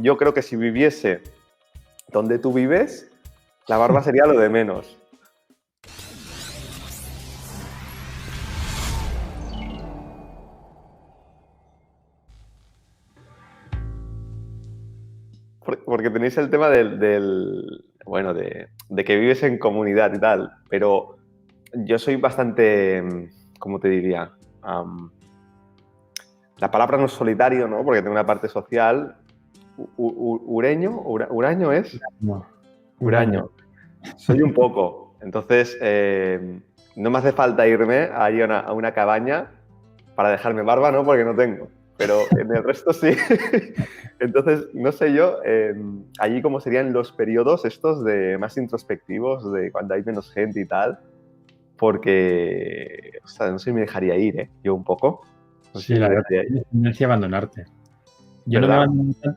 yo creo que si viviese donde tú vives, la barba sería lo de menos. Porque tenéis el tema bueno, de que vives en comunidad y tal, pero yo soy bastante, ¿cómo te diría? La palabra no es solitario, ¿no? Porque tengo una parte social. ¿Huraño es? No, Huraño. Soy un poco. Entonces, no me hace falta irme ahí a una cabaña para dejarme barba, ¿no? Porque no tengo. Pero en el resto sí. Entonces, no sé yo, allí cómo serían los periodos estos de más introspectivos, de cuando hay menos gente y tal, porque, o sea, no sé si me dejaría ir, ¿eh? Yo un poco. No sé Sí, si la me verdad dejaría ir. es tendencia a abandonarte. ¿Verdad?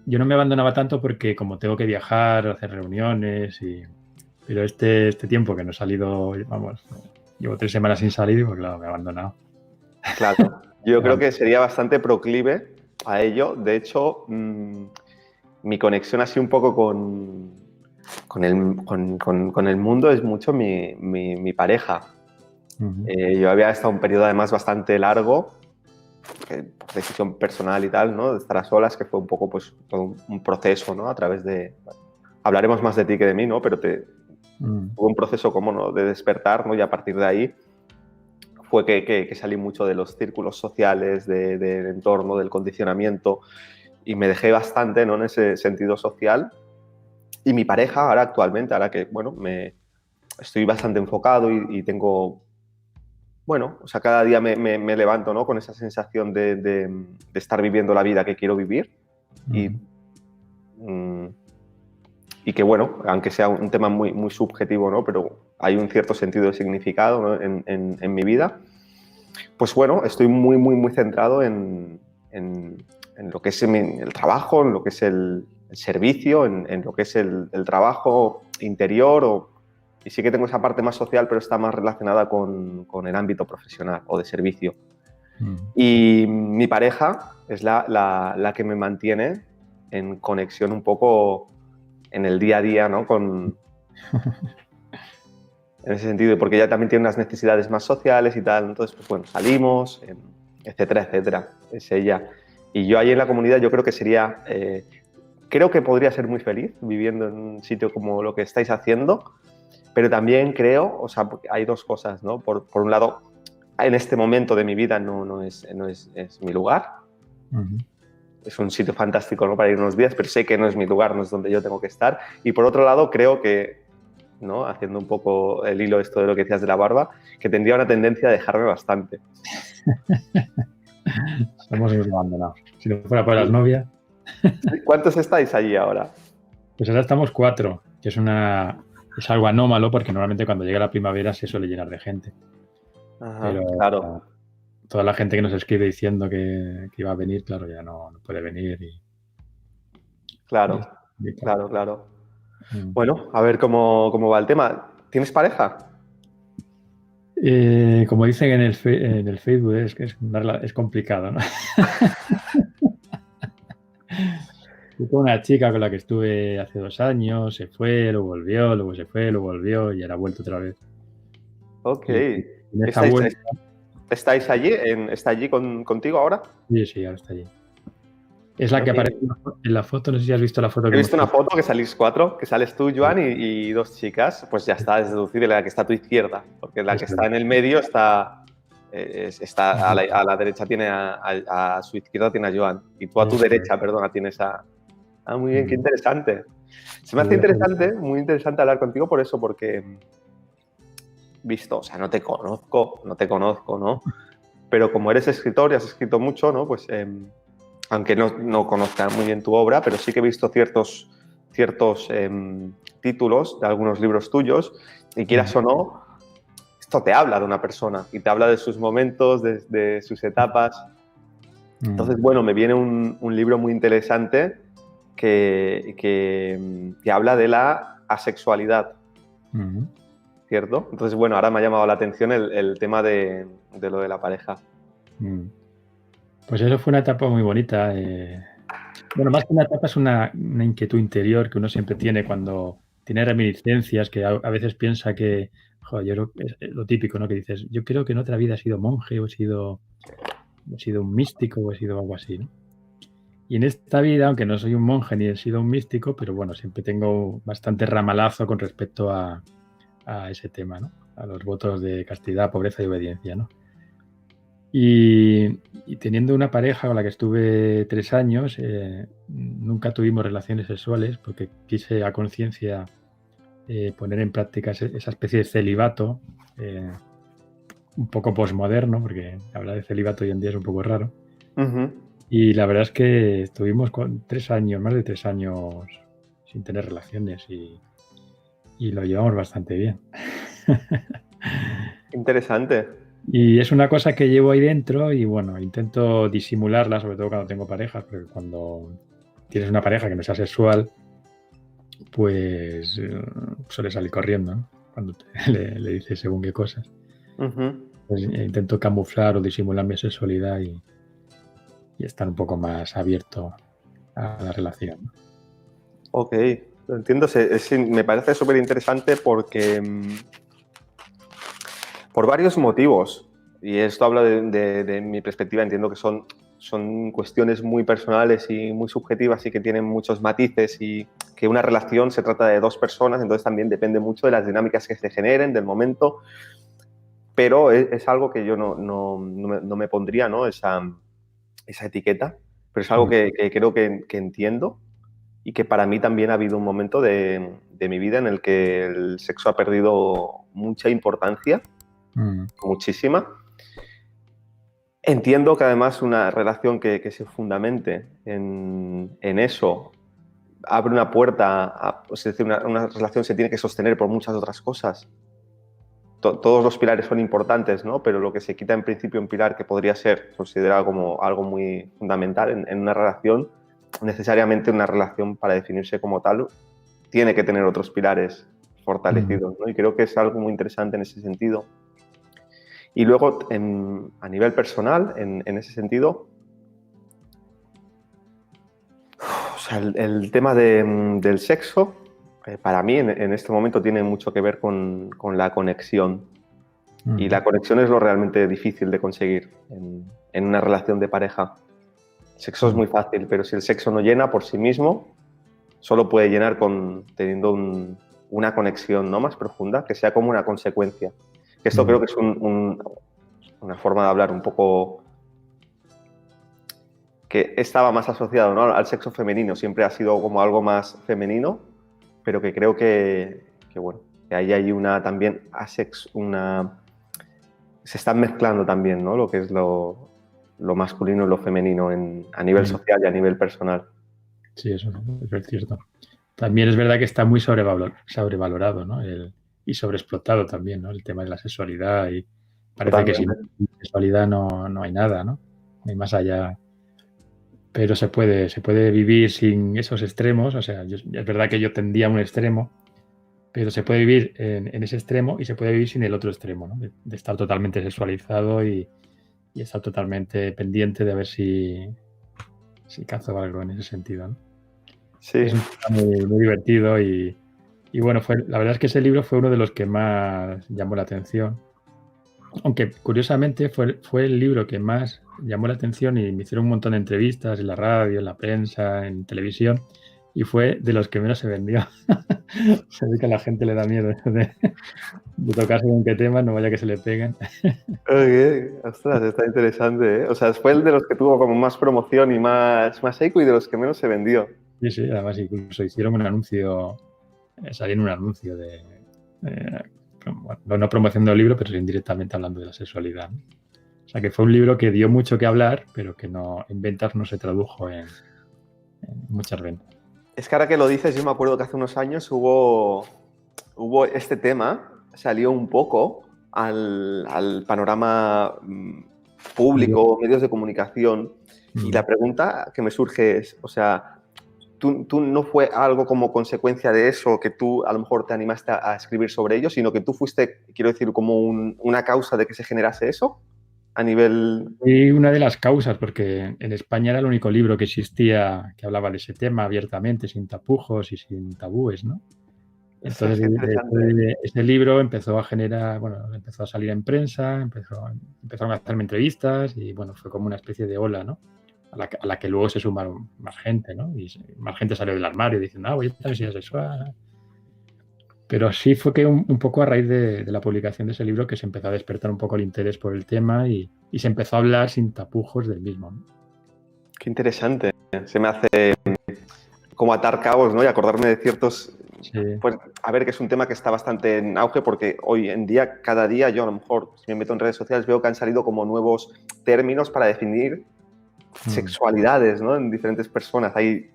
Yo no me abandonaba tanto porque como tengo que viajar, hacer reuniones pero este tiempo que no he salido, vamos, llevo 3 semanas sin salir y pues claro, me he abandonado. Claro. Yo creo que sería bastante proclive a ello. De hecho, mi conexión así un poco con el mundo es mucho mi pareja. Uh-huh. Yo había estado un periodo además bastante largo, por decisión personal y tal, ¿no? De estar a solas, que fue un poco pues todo un proceso, ¿no? A través de... Hablaremos más de ti que de mí, ¿no? Pero hubo un proceso como, ¿no? De despertar, ¿no? Y a partir de ahí fue que salí mucho de los círculos sociales, del entorno, del condicionamiento, y me dejé bastante, ¿no? En ese sentido social. Y mi pareja, ahora actualmente, ahora que, bueno, estoy bastante enfocado y tengo, bueno, o sea, cada día me levanto, ¿no? Con esa sensación de estar viviendo la vida que quiero vivir. Y, y que, bueno, aunque sea un tema muy, muy subjetivo, ¿no? Pero hay un cierto sentido de significado, ¿no? en mi vida. Pues bueno, estoy muy, muy, muy centrado en lo que es el trabajo, en lo que es el servicio, en lo que es el trabajo interior. Y sí que tengo esa parte más social, pero está más relacionada con el ámbito profesional o de servicio. Y mi pareja es la que me mantiene en conexión un poco en el día a día, ¿no? En ese sentido, porque ella también tiene unas necesidades más sociales y tal, entonces, pues bueno, salimos, etcétera, etcétera, es ella. Y yo ahí en la comunidad yo creo que sería, creo que podría ser muy feliz viviendo en un sitio como lo que estáis haciendo, pero también creo, o sea, hay dos cosas, ¿no? Por un lado, en este momento de mi vida no es mi lugar. Uh-huh. Es un sitio fantástico, ¿no? Para ir unos días, pero sé que no es mi lugar, no es donde yo tengo que estar. Y por otro lado, creo que, ¿no? Haciendo un poco el hilo esto de lo que decías de la barba, que tendría una tendencia a dejarme bastante. Somos unos abandonados. Si no fuera por las novias. ¿Cuántos estáis allí ahora? Pues ahora estamos 4, que es algo anómalo porque normalmente cuando llega la primavera se suele llenar de gente. Ajá, Pero claro. toda la gente que nos escribe diciendo que iba a venir, claro, ya no puede venir. Claro, Y claro. claro, claro. Bueno, a ver cómo va el tema. ¿Tienes pareja? Como dicen en el Facebook, es complicado, ¿no? Yo tengo una chica con la que estuve hace 2 años, se fue, luego volvió, luego se fue, luego volvió y ahora ha vuelto otra vez. Ok. Y en esa ¿Estáis, vuelta, estáis allí? ¿Está allí contigo ahora? sí, ahora está allí. Es la que Ok. aparece en la foto, no sé si has visto la foto He que hemos visto una puesto. foto que salís 4, que sales tú, Joan, y 2 chicas. Pues ya está, es deducible la que está a tu izquierda, porque la que Eso está en el medio está a la derecha, tiene a su izquierda tiene a Joan, y tú a tu es. derecha, perdona, tienes a... Ah, muy bien, qué interesante. Se me Te hace voy a hacer- interesante, muy interesante hablar contigo por eso, porque visto, o sea, no te conozco, ¿no? Pero como eres escritor y has escrito mucho, ¿no? Pues aunque no conozca muy bien tu obra, pero sí que he visto ciertos títulos de algunos libros tuyos y quieras o no, esto te habla de una persona y te habla de sus momentos, de sus etapas. Entonces, bueno, me viene un libro muy interesante que habla de la asexualidad, ¿cierto? Entonces, bueno, ahora me ha llamado la atención el tema de lo de la pareja. Pues eso fue una etapa muy bonita. Bueno, más que una etapa es una inquietud interior que uno siempre tiene cuando tiene reminiscencias, que a veces piensa que, joder, yo creo que es lo típico, ¿no? Que dices, yo creo que en otra vida he sido monje o he sido un místico o he sido algo así, ¿no? Y en esta vida, aunque no soy un monje ni he sido un místico, pero bueno, siempre tengo bastante ramalazo con respecto a ese tema, ¿no? A los votos de castidad, pobreza y obediencia, ¿no? Y teniendo una pareja con la que estuve 3 años, nunca tuvimos relaciones sexuales porque quise a conciencia poner en práctica esa especie de celibato, un poco posmoderno, porque hablar de celibato hoy en día es un poco raro. Ujú. Y la verdad es que estuvimos con 3 años, más de 3 años sin tener relaciones y lo llevamos bastante bien. Interesante. Y es una cosa que llevo ahí dentro y bueno, intento disimularla, sobre todo cuando tengo parejas, porque cuando tienes una pareja que no sea sexual, pues suele salir corriendo, ¿no? Cuando le dices según qué cosas. Ujú. Pues intento camuflar o disimular mi sexualidad y estar un poco más abierto a la relación, ¿no? Ok, lo entiendo. Me parece súper interesante porque por varios motivos. Y esto habla de mi perspectiva. Entiendo que son cuestiones muy personales y muy subjetivas y que tienen muchos matices y que una relación se trata de dos personas, entonces también depende mucho de las dinámicas que se generen, del momento. Pero es algo que yo no me pondría, ¿no? Esa etiqueta, pero es algo Mm, que creo que entiendo y que para mí también ha habido un momento de mi vida en el que el sexo ha perdido mucha importancia, mm, muchísima. Entiendo que además una relación que se fundamente en eso abre una puerta, es decir, una relación se tiene que sostener por muchas otras cosas. Todos los pilares son importantes, ¿no? Pero lo que se quita en principio un pilar que podría ser considerado como algo muy fundamental en una relación, necesariamente una relación para definirse como tal, tiene que tener otros pilares mm, fortalecidos, ¿no? Y creo que es algo muy interesante en ese sentido. Y luego, a nivel personal, en ese sentido, o sea, el tema del sexo, para mí en este momento tiene mucho que ver con la conexión. Y mm, la conexión es lo realmente difícil de conseguir en una relación de pareja. El sexo es mm, muy fácil, pero si el sexo no llena por sí mismo, solo puede llenar teniendo una conexión, ¿no?, más profunda, que sea como una consecuencia. Esto mm, creo que es una forma de hablar un poco que estaba más asociado, ¿no?, al sexo femenino. Siempre ha sido como algo más femenino, pero que creo que bueno, que ahí hay también se están mezclando también, ¿no?, lo que es lo masculino y lo femenino a nivel mm. social y a nivel personal. Sí, eso es cierto. También es verdad que está muy sobrevalorado, ¿no? Y sobreexplotado también, ¿no? El tema de la sexualidad y parece que sin Totalmente. sexualidad no hay nada, ¿no? No hay más allá. Pero se puede vivir sin esos extremos. O sea, es verdad que yo tendía a un extremo, pero se puede vivir en ese extremo y se puede vivir sin el otro extremo, ¿no? De estar totalmente sexualizado y estar totalmente pendiente de ver si cazo algo en ese sentido, ¿no? Sí. Es un tema muy, muy divertido y bueno, la verdad es que ese libro fue uno de los que más llamó la atención. Aunque curiosamente fue el libro que más llamó la atención y me hicieron un montón de entrevistas en la radio, en la prensa, en televisión y fue de los que menos se vendió. Se ve que a la gente le da miedo eso de tocar según qué tema, no vaya que se le peguen. Ok, ostras, está interesante, ¿eh? O sea, fue el de los que tuvo como más promoción y más eco y de los que menos se vendió. Sí, sí, además incluso hicieron un anuncio, salí en un anuncio bueno, no promocionando el libro, pero sí indirectamente hablando de la sexualidad, ¿no? O sea que fue un libro que dio mucho que hablar, pero que en ventas no se tradujo en muchas ventas. Es que ahora que lo dices, yo me acuerdo que hace unos años hubo este tema, salió un poco al panorama público, medios de comunicación, y Mm. la pregunta que me surge es, o sea, ¿tú no fue algo como consecuencia de eso que tú a lo mejor te animaste a escribir sobre ello, sino que tú fuiste, quiero decir, como una causa de que se generase eso? a nivel... Y una de las causas, porque en España era el único libro que existía que hablaba de ese tema abiertamente, sin tapujos y sin tabúes, ¿no? Ostras, Entonces, qué interesante. ese libro empezó a generar, bueno, empezó a salir en prensa, empezaron a hacerme entrevistas y, bueno, fue como una especie de ola, ¿no? A la que luego se sumaron más gente, ¿no? Y más gente salió del armario diciendo, ah, voy a también soy asexual. Pero sí fue que un poco a raíz de la publicación de ese libro que se empezó a despertar un poco el interés por el tema y se empezó a hablar sin tapujos del mismo, ¿no? Qué interesante. Se me hace como atar cabos, ¿no? Y acordarme de ciertos... Sí, Pues, a ver, que es un tema que está bastante en auge porque hoy en día, cada día, yo a lo mejor, si me meto en redes sociales, veo que han salido como nuevos términos para definir sexualidades, ¿no? En diferentes personas. Ahí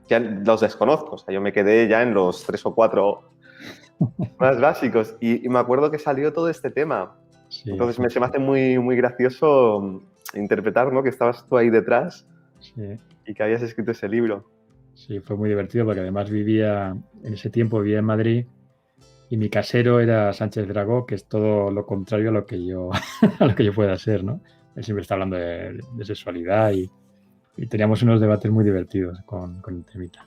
ya los desconozco. O sea, yo me quedé ya en los 3 o 4 más básicos. Y me acuerdo que salió todo este tema. sí, Entonces se me hace muy, muy gracioso interpretar, ¿no? Que estabas tú ahí detrás sí. y que habías escrito ese libro. Sí, fue muy divertido porque además en ese tiempo vivía en Madrid y mi casero era Sánchez Dragó, que es todo lo contrario a lo que yo, a lo que yo pueda ser, ¿no? Él siempre está hablando de sexualidad y teníamos unos debates muy divertidos con el temita.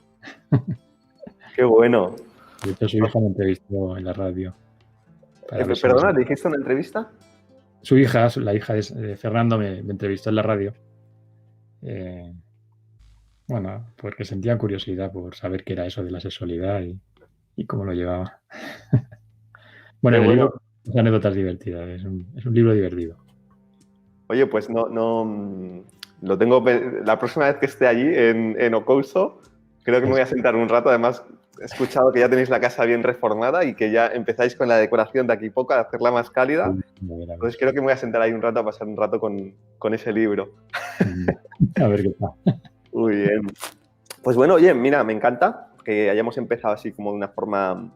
Qué bueno. De hecho, su hija me entrevistó en la radio para ver si nos... Perdona, ¿te dijiste una entrevista? Su hija, la hija de Fernando, me entrevistó en la radio. Eh, bueno, porque sentían curiosidad por saber qué era eso de la sexualidad y cómo lo llevaba. Bueno, Qué en el bueno. libro son anécdotas divertidas, es un libro divertido. Oye, pues lo tengo. La próxima vez que esté allí en Ocouso, creo que me voy a sentar un rato. Además, he escuchado que ya tenéis la casa bien reformada y que ya empezáis con la decoración de aquí a poco a hacerla más cálida. Entonces, creo que me voy a sentar ahí un rato a pasar un rato con ese libro. A ver qué tal. Muy bien. Pues bueno, oye, mira, me encanta que hayamos empezado así como de una forma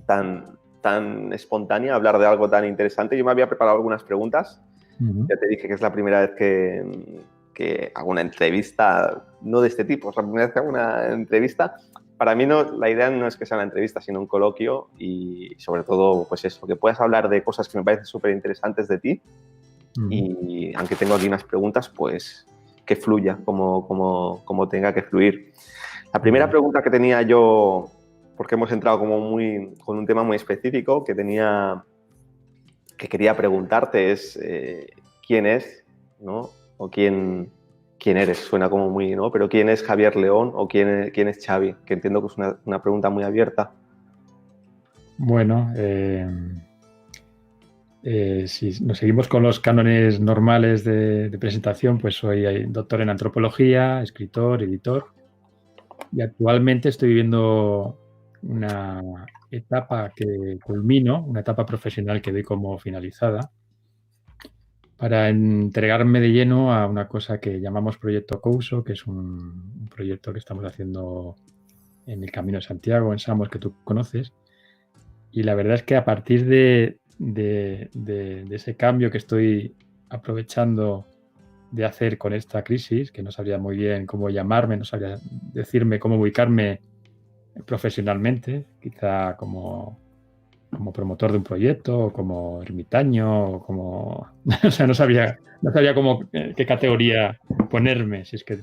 tan espontánea a hablar de algo tan interesante. Yo me había preparado algunas preguntas. Ya te dije que es la primera vez que hago una entrevista, no de este tipo, es la primera vez que hago una entrevista. Para mí la idea no es que sea una entrevista, sino un coloquio y sobre todo, pues eso, que puedas hablar de cosas que me parecen súper interesantes de ti y aunque tengo aquí unas preguntas, pues que fluya como tenga que fluir. La primera pregunta que tenía yo, porque hemos entrado con un tema muy específico que quería preguntarte es quién es, ¿no? O quién eres, suena como muy, ¿no? Pero quién es Javier León o quién es Xavi, que entiendo que es una pregunta muy abierta. Bueno, si nos seguimos con los cánones normales de presentación, pues soy doctor en antropología, escritor, editor y actualmente estoy viviendo una etapa que culmino, una etapa profesional que doy como finalizada para entregarme de lleno a una cosa que llamamos Proyecto Couso, que es un proyecto que estamos haciendo en el Camino de Santiago, en Samos, que tú conoces. Y la verdad es que a partir de ese cambio que estoy aprovechando de hacer con esta crisis, que no sabría muy bien cómo llamarme, no sabría decirme cómo ubicarme profesionalmente, quizá como promotor de un proyecto, o como ermitaño, o como... o sea, no sabía cómo, qué categoría ponerme, si es que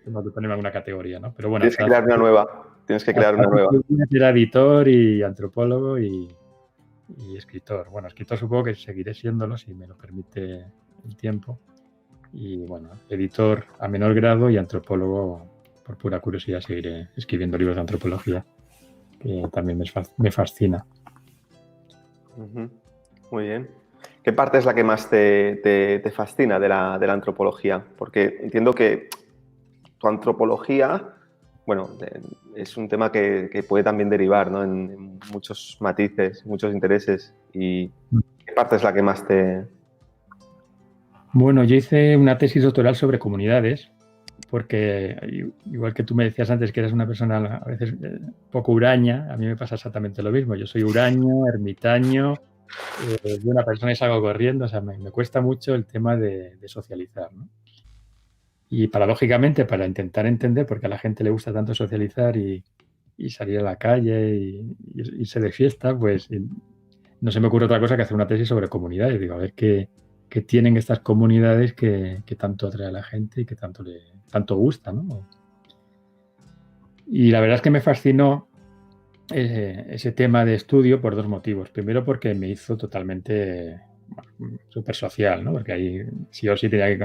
tengo que ponerme alguna categoría, ¿no? Pero bueno, Tienes que crear una nueva. Tienes que crear una nueva. Era editor y antropólogo y escritor. Bueno, escritor supongo que seguiré siéndolo si me lo permite el tiempo. Y bueno, editor a menor grado y antropólogo, por pura curiosidad, seguiré escribiendo libros de antropología, que también me fascina. Muy bien. ¿Qué parte es la que más te fascina de la antropología? Porque entiendo que tu antropología, bueno, es un tema que puede también derivar, ¿no? en muchos matices, muchos intereses. ¿Y qué parte es la que más te...? Bueno, yo hice una tesis doctoral sobre comunidades, porque igual que tú me decías antes que eres una persona a veces poco huraña, a mí me pasa exactamente lo mismo. Yo soy huraño, ermitaño, de una persona y salgo corriendo, o sea, me cuesta mucho el tema de socializar, ¿no? Y paradójicamente, para intentar entender por qué a la gente le gusta tanto socializar y salir a la calle y irse de fiesta, pues no se me ocurre otra cosa que hacer una tesis sobre comunidades. Digo, a ver qué que tienen estas comunidades que tanto atrae a la gente y que tanto gusta, ¿no? Y la verdad es que me fascinó ese tema de estudio por dos motivos. Primero, porque me hizo totalmente súper social, ¿no? Porque ahí sí o sí tenía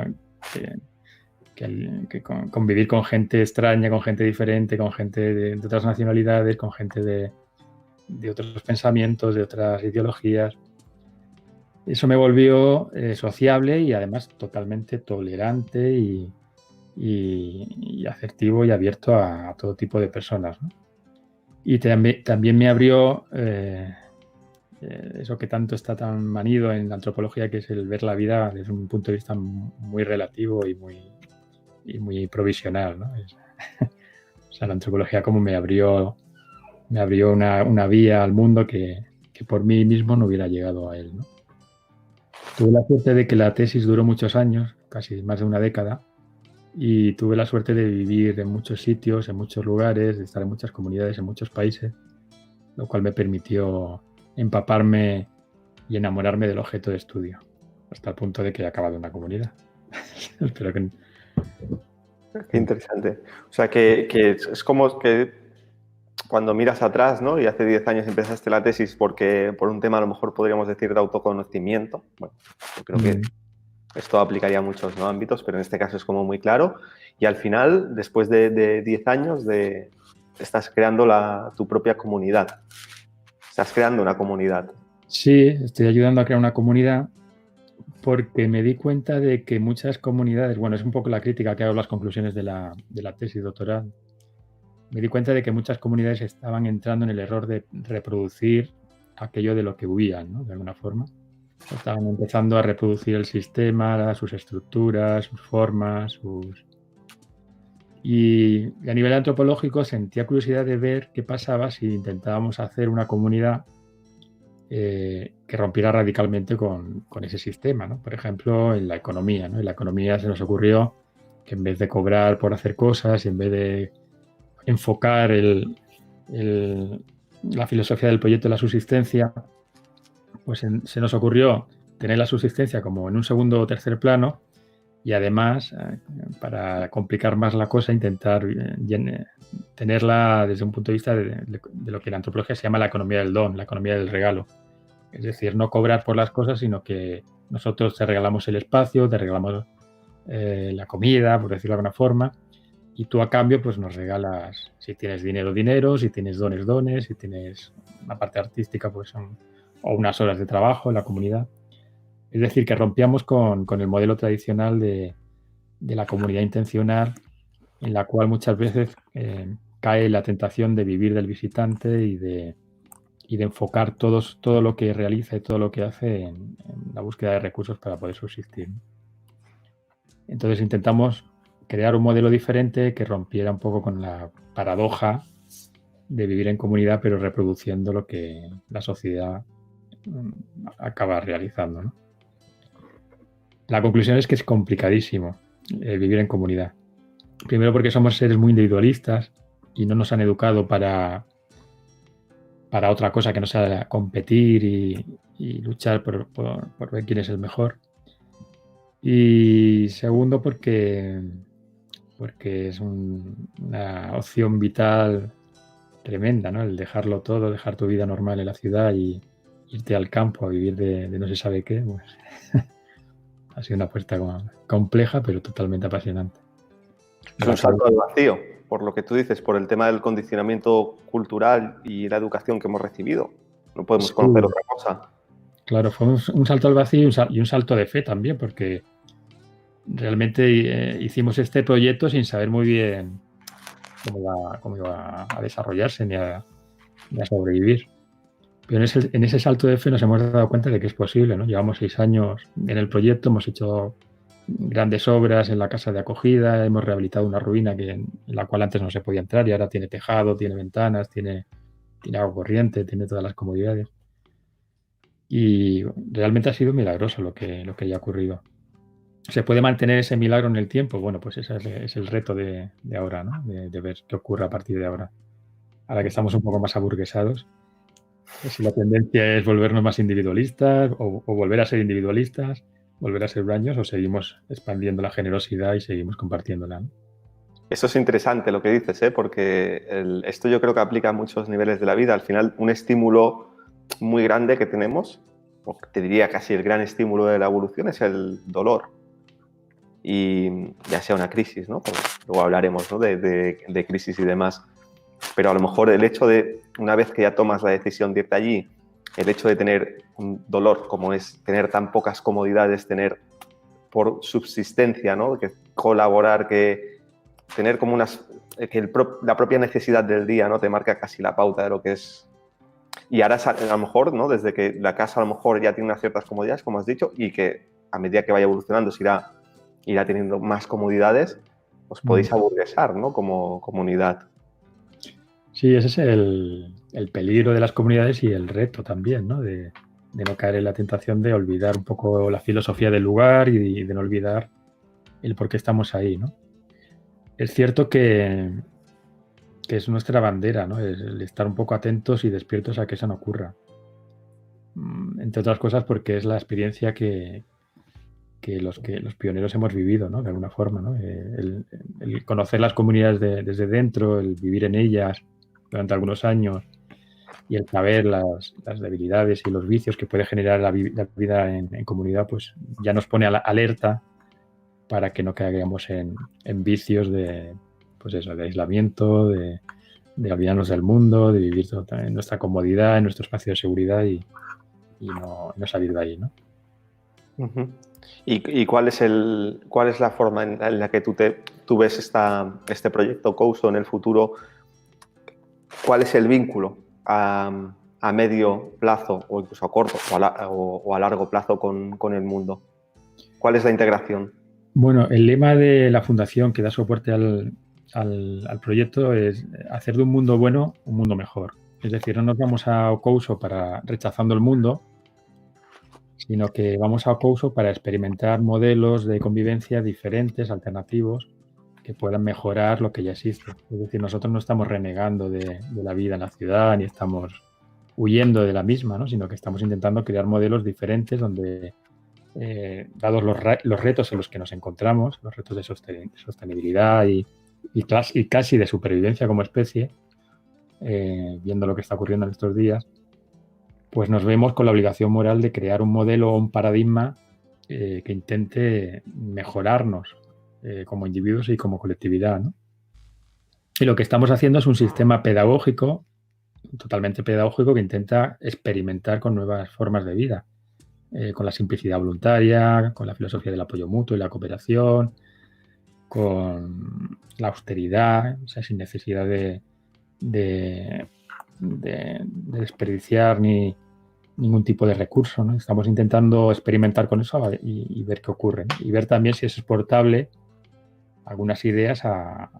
que convivir con gente extraña, con gente diferente, con gente de otras nacionalidades, con gente de otros pensamientos, de otras ideologías. Eso me volvió sociable y además totalmente tolerante y asertivo y abierto a todo tipo de personas, ¿no? Y también me abrió eso que tanto está tan manido en la antropología, que es el ver la vida desde un punto de vista muy relativo y muy provisional, ¿no? O sea, la antropología como me abrió una vía al mundo que por mí mismo no hubiera llegado a él, ¿no? Tuve la suerte de que la tesis duró muchos años, casi más de una década, y tuve la suerte de vivir en muchos sitios, en muchos lugares, de estar en muchas comunidades, en muchos países, lo cual me permitió empaparme y enamorarme del objeto de estudio, hasta el punto de que he acabado en una comunidad. Espero que... Qué interesante. O sea, que es como que cuando miras atrás, ¿no? Y hace 10 años empezaste la tesis por un tema, a lo mejor podríamos decir, de autoconocimiento. Bueno, yo creo que esto aplicaría a muchos, ¿no?, ámbitos, pero en este caso es como muy claro. Y al final, después de 10 años, estás creando tu propia comunidad. Estás creando una comunidad. Sí, estoy ayudando a crear una comunidad porque me di cuenta de que muchas comunidades, bueno, es un poco la crítica que hago en las conclusiones de la tesis doctoral, me di cuenta de que muchas comunidades estaban entrando en el error de reproducir aquello de lo que huían, ¿no?, de alguna forma. Estaban empezando a reproducir el sistema, sus estructuras, sus formas, Y a nivel antropológico sentía curiosidad de ver qué pasaba si intentábamos hacer una comunidad que rompiera radicalmente con ese sistema, ¿no? Por ejemplo, en la economía, ¿no? En la economía se nos ocurrió que en vez de cobrar por hacer cosas y en vez de enfocar la filosofía del proyecto de la subsistencia, pues se nos ocurrió tener la subsistencia como en un segundo o tercer plano y además, para complicar más la cosa, intentar tenerla desde un punto de vista de lo que en antropología se llama la economía del don, la economía del regalo. Es decir, no cobrar por las cosas, sino que nosotros te regalamos el espacio, te regalamos la comida, por decirlo de alguna forma, y tú a cambio pues nos regalas, si tienes dinero, dinero, si tienes dones, dones, si tienes una parte artística, pues o unas horas de trabajo en la comunidad. Es decir, que rompíamos con el modelo tradicional de la comunidad intencional, en la cual muchas veces cae la tentación de vivir del visitante y de enfocar todo lo que realiza y todo lo que hace en la búsqueda de recursos para poder subsistir. Entonces intentamos crear un modelo diferente que rompiera un poco con la paradoja de vivir en comunidad, pero reproduciendo lo que la sociedad acaba realizando, ¿no? La conclusión es que es complicadísimo vivir en comunidad. Primero porque somos seres muy individualistas y no nos han educado para otra cosa que no sea competir y luchar por ver quién es el mejor. Y segundo porque es una opción vital tremenda, ¿no? El dejarlo todo, dejar tu vida normal en la ciudad y irte al campo a vivir de no se sabe qué, pues ha sido una apuesta compleja, pero totalmente apasionante. Es un salto al vacío, por lo que tú dices, por el tema del condicionamiento cultural y la educación que hemos recibido. No podemos conocer otra cosa. Claro, fue un salto al vacío y un salto de fe también, porque realmente hicimos este proyecto sin saber muy bien cómo iba a desarrollarse ni a sobrevivir. Pero en ese salto de fe nos hemos dado cuenta de que es posible, ¿no? Llevamos 6 años en el proyecto, hemos hecho grandes obras en la casa de acogida, hemos rehabilitado una ruina en la cual antes no se podía entrar y ahora tiene tejado, tiene ventanas, tiene agua corriente, tiene todas las comodidades. Y realmente ha sido milagroso lo que haya ocurrido. ¿Se puede mantener ese milagro en el tiempo? Bueno, pues ese es el reto de ahora, ¿no? De ver qué ocurre a partir de ahora. Ahora que estamos un poco más aburguesados, si la tendencia es volvernos más individualistas o volver a ser individualistas, volver a ser huraños o seguimos expandiendo la generosidad y seguimos compartiéndola, ¿no? Eso es interesante lo que dices, ¿eh? Porque esto yo creo que aplica a muchos niveles de la vida. Al final, un estímulo muy grande que tenemos, o te diría casi el gran estímulo de la evolución, es el dolor. Y ya sea una crisis, ¿no? Pues luego hablaremos, ¿no? de crisis y demás. Pero a lo mejor el hecho de, una vez que ya tomas la decisión de irte allí, el hecho de tener un dolor como es tener tan pocas comodidades, tener por subsistencia, ¿no? Que colaborar, que tener como la propia necesidad del día, ¿no? Te marca casi la pauta de lo que es. Y ahora a lo mejor, ¿no? Desde que la casa a lo mejor ya tiene unas ciertas comodidades, como has dicho, y que a medida que vaya evolucionando se irá teniendo más comodidades, os podéis aburguesar, ¿no? Como comunidad. Sí, ese es el peligro de las comunidades y el reto también, ¿no? De no caer en la tentación de olvidar un poco la filosofía del lugar y de no olvidar el por qué estamos ahí, ¿no? Es cierto que es nuestra bandera, ¿no? El estar un poco atentos y despiertos a que eso no ocurra. Entre otras cosas porque es la experiencia que los pioneros hemos vivido, ¿no? De alguna forma, ¿no? El conocer las comunidades desde dentro, el vivir en ellas durante algunos años y el saber las debilidades y los vicios que puede generar la vida en comunidad, pues ya nos pone alerta para que no caigamos en vicios de, pues eso, de aislamiento, de olvidarnos del mundo, de vivir en nuestra comodidad, en nuestro espacio de seguridad y no salir de ahí, ¿no? Uh-huh. ¿Y cuál es la forma en la que tú ves este proyecto Couso en el futuro? ¿Cuál es el vínculo a medio plazo o incluso a corto o a largo plazo con el mundo? ¿Cuál es la integración? Bueno, el lema de la fundación que da soporte al proyecto es hacer de un mundo bueno un mundo mejor. Es decir, no nos vamos a Couso para rechazando el mundo, sino que vamos a Couso para experimentar modelos de convivencia diferentes, alternativos, que puedan mejorar lo que ya existe. Es decir, nosotros no estamos renegando de la vida en la ciudad, ni estamos huyendo de la misma, ¿no? Sino que estamos intentando crear modelos diferentes donde, dados los retos en los que nos encontramos, los retos de sostenibilidad y casi de supervivencia como especie, viendo lo que está ocurriendo en estos días, pues nos vemos con la obligación moral de crear un modelo o un paradigma que intente mejorarnos como individuos y como colectividad, ¿no? Y lo que estamos haciendo es un sistema pedagógico, totalmente pedagógico, que intenta experimentar con nuevas formas de vida, con la simplicidad voluntaria, con la filosofía del apoyo mutuo y la cooperación, con la austeridad, o sea, sin necesidad de desperdiciar ningún tipo de recurso, ¿no? Estamos intentando experimentar con eso y ver qué ocurre, ¿no? Y ver también si es exportable algunas ideas a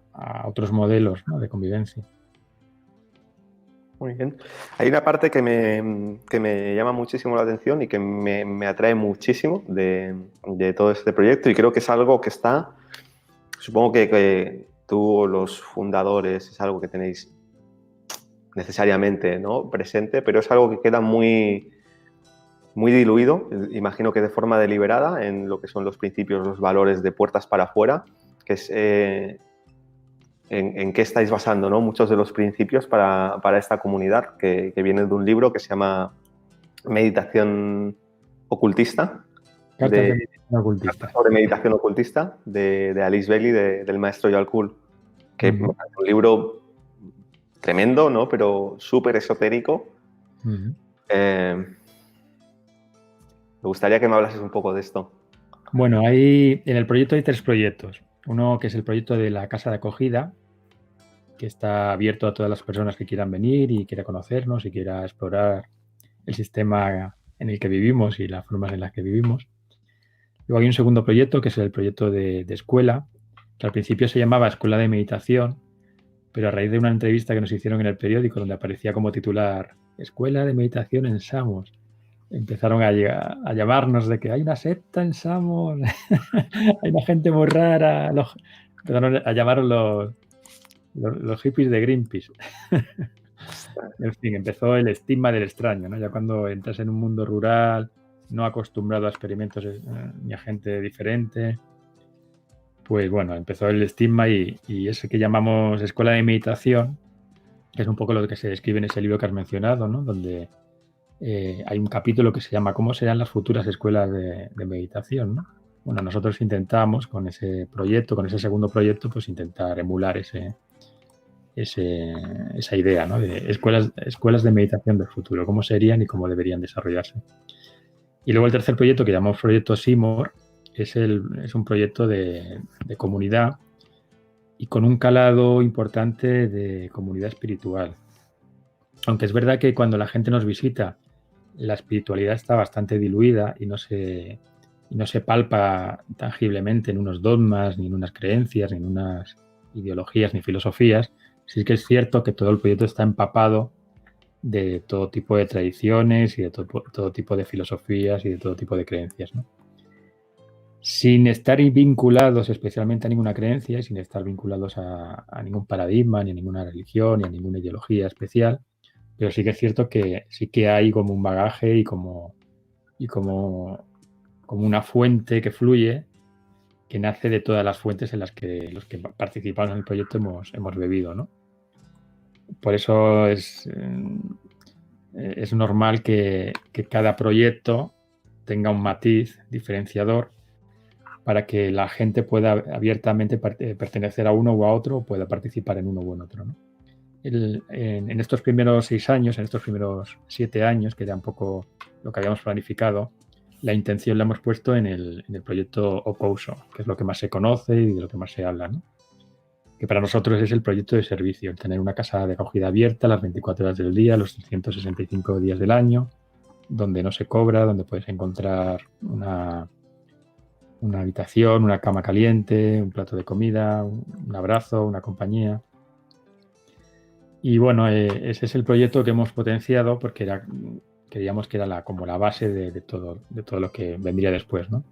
otros modelos, ¿no? De convivencia. Muy bien. Hay una parte que me llama muchísimo la atención y que me atrae muchísimo de todo este proyecto, y creo que es algo que supongo que tú, los fundadores, es algo que tenéis necesariamente, ¿no? presente, pero es algo que queda muy, muy diluido, imagino que de forma deliberada, en lo que son los principios, los valores de puertas para afuera, que es en qué estáis basando, ¿no? Muchos de los principios para esta comunidad, que viene de un libro que se llama Meditación Ocultista. Cartas de meditación ocultista. Sobre meditación ocultista de Alice Bailey, del maestro Joel Kuhl, que es un libro tremendo, ¿no? Pero súper esotérico. Me gustaría que me hablases un poco de esto. Bueno, en el proyecto hay 3 proyectos. Uno que es el proyecto de la casa de acogida, que está abierto a todas las personas que quieran venir y quiera conocernos y quiera explorar el sistema en el que vivimos y las formas en las que vivimos. Luego hay un segundo proyecto, que es el proyecto de escuela, que al principio se llamaba Escuela de Meditación, pero a raíz de una entrevista que nos hicieron en el periódico donde aparecía como titular Escuela de Meditación en Samos, empezaron a llamarnos de que hay una secta en Samos, hay una gente muy rara, empezaron a llamar los hippies de Greenpeace. En fin, empezó el estigma del extraño, ¿no? Ya cuando entras en un mundo rural, no acostumbrado a experimentos ni a gente diferente. Pues bueno, empezó el estigma y ese que llamamos escuela de meditación, que es un poco lo que se describe en ese libro que has mencionado, ¿no? Donde hay un capítulo que se llama ¿Cómo serán las futuras escuelas de meditación?, ¿no? Bueno, nosotros intentamos con ese proyecto, con ese segundo proyecto, pues intentar emular esa idea, ¿no? De escuelas de meditación del futuro, cómo serían y cómo deberían desarrollarse. Y luego el tercer proyecto, que llamamos Proyecto Seymour, es un proyecto de comunidad y con un calado importante de comunidad espiritual. Aunque es verdad que cuando la gente nos visita, la espiritualidad está bastante diluida y no se palpa tangiblemente en unos dogmas, ni en unas creencias, ni en unas ideologías, ni filosofías. Sí que es cierto que todo el proyecto está empapado de todo tipo de tradiciones y de todo tipo de filosofías y de todo tipo de creencias, ¿no? Sin estar vinculados especialmente a ninguna creencia y sin estar vinculados a ningún paradigma, ni a ninguna religión, ni a ninguna ideología especial, pero sí que es cierto que sí que hay como un bagaje y como una fuente que fluye, que nace de todas las fuentes en las que los que participamos en el proyecto hemos bebido, ¿no? Por eso es normal que cada proyecto tenga un matiz diferenciador para que la gente pueda abiertamente pertenecer a uno u a otro o pueda participar en uno u en otro, ¿no? En estos primeros 6 años, en estos primeros 7 años, que era un poco lo que habíamos planificado, la intención la hemos puesto en el proyecto Opouso, que es lo que más se conoce y de lo que más se habla, ¿no? Que para nosotros es el proyecto de servicio, el tener una casa de acogida abierta las 24 horas del día, los 365 días del año, donde no se cobra, donde puedes encontrar una habitación, una cama caliente, un plato de comida, un abrazo, una compañía. Y bueno, ese es el proyecto que hemos potenciado porque creíamos que era como la base de todo lo que vendría después, ¿no?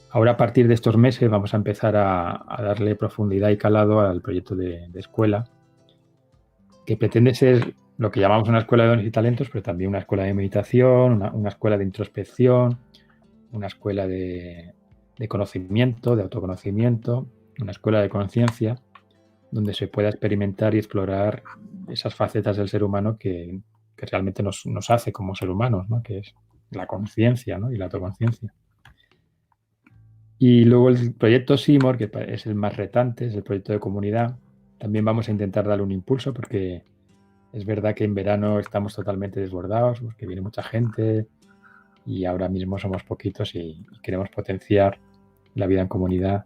Ahora, a partir de estos meses, vamos a empezar a darle profundidad y calado al proyecto de escuela, que pretende ser lo que llamamos una escuela de dones y talentos, pero también una escuela de meditación, una escuela de introspección, una escuela de conocimiento, de autoconocimiento, una escuela de conciencia, donde se pueda experimentar y explorar esas facetas del ser humano que realmente nos hace como ser humanos, ¿no? Que es la conciencia, ¿no? Y la autoconciencia. Y luego el proyecto Seymour, que es el más retante, es el proyecto de comunidad. También vamos a intentar darle un impulso porque es verdad que en verano estamos totalmente desbordados, porque viene mucha gente y ahora mismo somos poquitos y queremos potenciar la vida en comunidad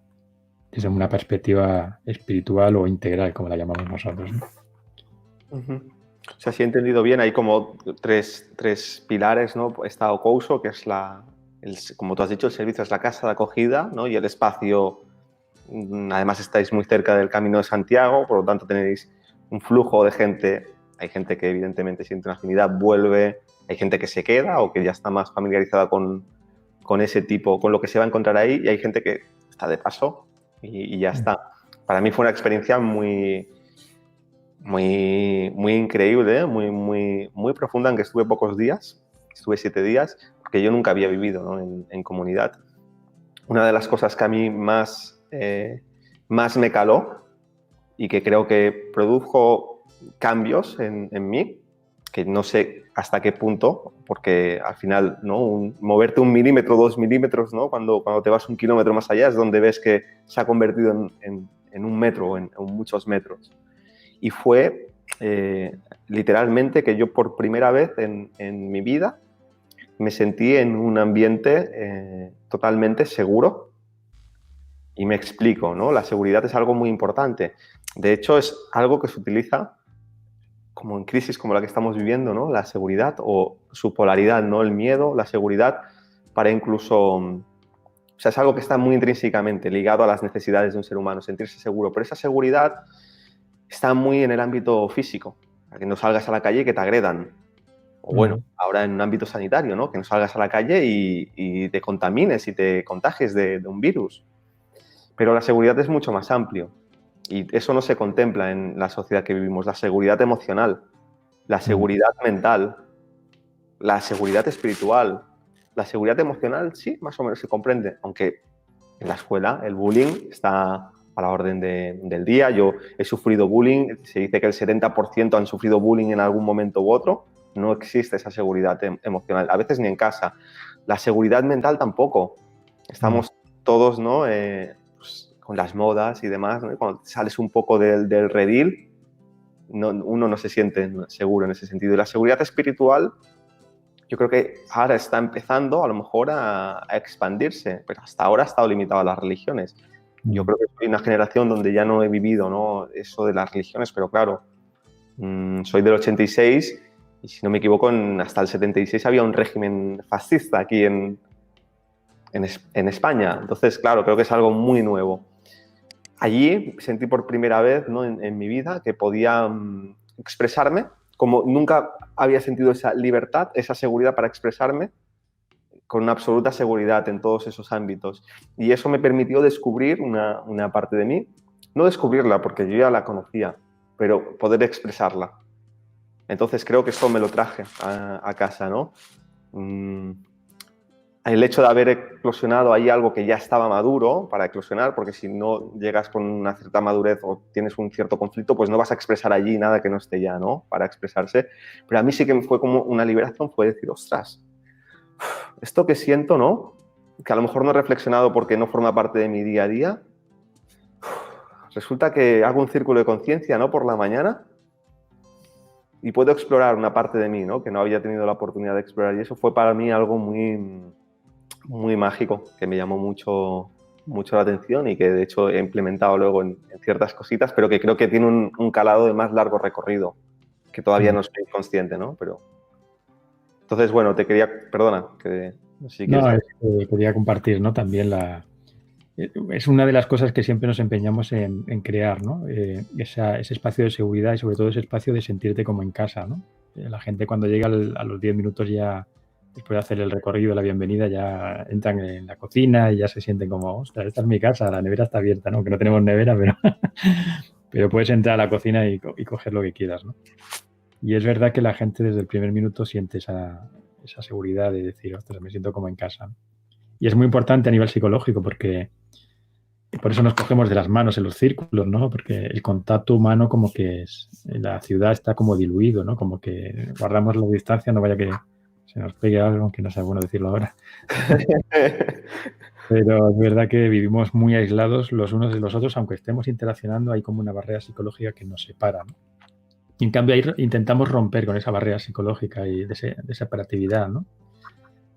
desde una perspectiva espiritual o integral, como la llamamos nosotros, ¿no? Uh-huh. O sea, si he entendido bien, hay como tres pilares, ¿no? Está Opouso, que es como tú has dicho, el servicio es la casa de acogida, ¿no? Y el espacio, además estáis muy cerca del Camino de Santiago, por lo tanto tenéis un flujo de gente. Hay gente que evidentemente siente una afinidad, vuelve, hay gente que se queda o que ya está más familiarizada con ese tipo, con lo que se va a encontrar ahí, y hay gente que está de paso y ya está. Para mí fue una experiencia muy increíble, muy profunda, aunque estuve pocos días, estuve 7 días, porque yo nunca había vivido, ¿no? en comunidad. Una de las cosas que a mí más me caló y que creo que produjo cambios en mí, que no sé hasta qué punto, porque al final, ¿no? Moverte 1 milímetro, 2 milímetros, ¿no? Cuando te vas 1 kilómetro más allá es donde ves que se ha convertido en 1 metro o en muchos metros. Y fue literalmente que yo por primera vez en mi vida me sentí en un ambiente totalmente seguro. Y me explico, ¿no? La seguridad es algo muy importante. De hecho, es algo que se utiliza como en crisis como la que estamos viviendo, ¿no? La seguridad o su polaridad, ¿no? El miedo, la seguridad, para incluso... O sea, es algo que está muy intrínsecamente ligado a las necesidades de un ser humano, sentirse seguro. Pero esa seguridad está muy en el ámbito físico, para que no salgas a la calle y que te agredan. O bueno, ahora en un ámbito sanitario, ¿no? Que no salgas a la calle y te contamines y te contagies de un virus. Pero la seguridad es mucho más amplio y eso no se contempla en la sociedad que vivimos. La seguridad emocional, la seguridad mental, la seguridad espiritual, La seguridad emocional sí, más o menos se comprende, aunque en la escuela el bullying está a la orden del día. Yo he sufrido bullying, se dice que el 70% han sufrido bullying en algún momento u otro. No existe esa seguridad emocional, a veces ni en casa. La seguridad mental tampoco. Estamos todos, ¿no? Pues, con las modas y demás, ¿no? Cuando sales un poco del redil, uno no se siente seguro en ese sentido. Y la seguridad espiritual, yo creo que ahora está empezando a lo mejor a expandirse, pero hasta ahora ha estado limitado a las religiones. Yo creo que soy una generación donde ya no he vivido, ¿no?, eso de las religiones, pero claro, soy del 86 y si no me equivoco, hasta el 76 había un régimen fascista aquí en España. Entonces, claro, creo que es algo muy nuevo. Allí sentí por primera vez, ¿no?, en mi vida que podía expresarme, como nunca había sentido esa libertad, esa seguridad para expresarme con una absoluta seguridad en todos esos ámbitos. Y eso me permitió descubrir una parte de mí, no descubrirla porque yo ya la conocía, pero poder expresarla. Entonces creo que eso me lo traje a casa, ¿no? El hecho de haber eclosionado ahí algo que ya estaba maduro para eclosionar, porque si no llegas con una cierta madurez o tienes un cierto conflicto, pues no vas a expresar allí nada que no esté ya, ¿no?, para expresarse. Pero a mí sí que me fue como una liberación, fue decir, ostras, esto que siento, ¿no?, que a lo mejor no he reflexionado porque no forma parte de mi día a día, resulta que hago un círculo de conciencia, ¿no?, por la mañana y puedo explorar una parte de mí, ¿no?, que no había tenido la oportunidad de explorar. Y eso fue para mí algo muy, muy mágico, que me llamó mucho la atención y que de hecho he implementado luego en ciertas cositas, pero que creo que tiene un calado de más largo recorrido, que todavía no soy consciente, ¿no? Pero entonces, bueno, te quería, perdona, que si quieres... No, quería compartir, ¿no? También es una de las cosas que siempre nos empeñamos en crear, ¿no? Ese espacio de seguridad y sobre todo ese espacio de sentirte como en casa, ¿no? La gente cuando llega a los 10 minutos ya, después de hacer el recorrido de la bienvenida, ya entran en la cocina y ya se sienten como, ostras, esta es mi casa, la nevera está abierta, ¿no? Que no tenemos nevera, pero puedes entrar a la cocina y coger lo que quieras, ¿no? Y es verdad que la gente desde el primer minuto siente esa seguridad de decir, ostras, me siento como en casa, ¿no? Y es muy importante a nivel psicológico porque por eso nos cogemos de las manos en los círculos, ¿no? Porque el contacto humano como que en la ciudad está como diluido, ¿no? Como que guardamos la distancia, no vaya que se nos pegue algo, aunque no sea bueno decirlo ahora. Pero es verdad que vivimos muy aislados los unos de los otros, aunque estemos interaccionando, hay como una barrera psicológica que nos separa, ¿no? Y en cambio ahí intentamos romper con esa barrera psicológica y de separatividad, ¿no?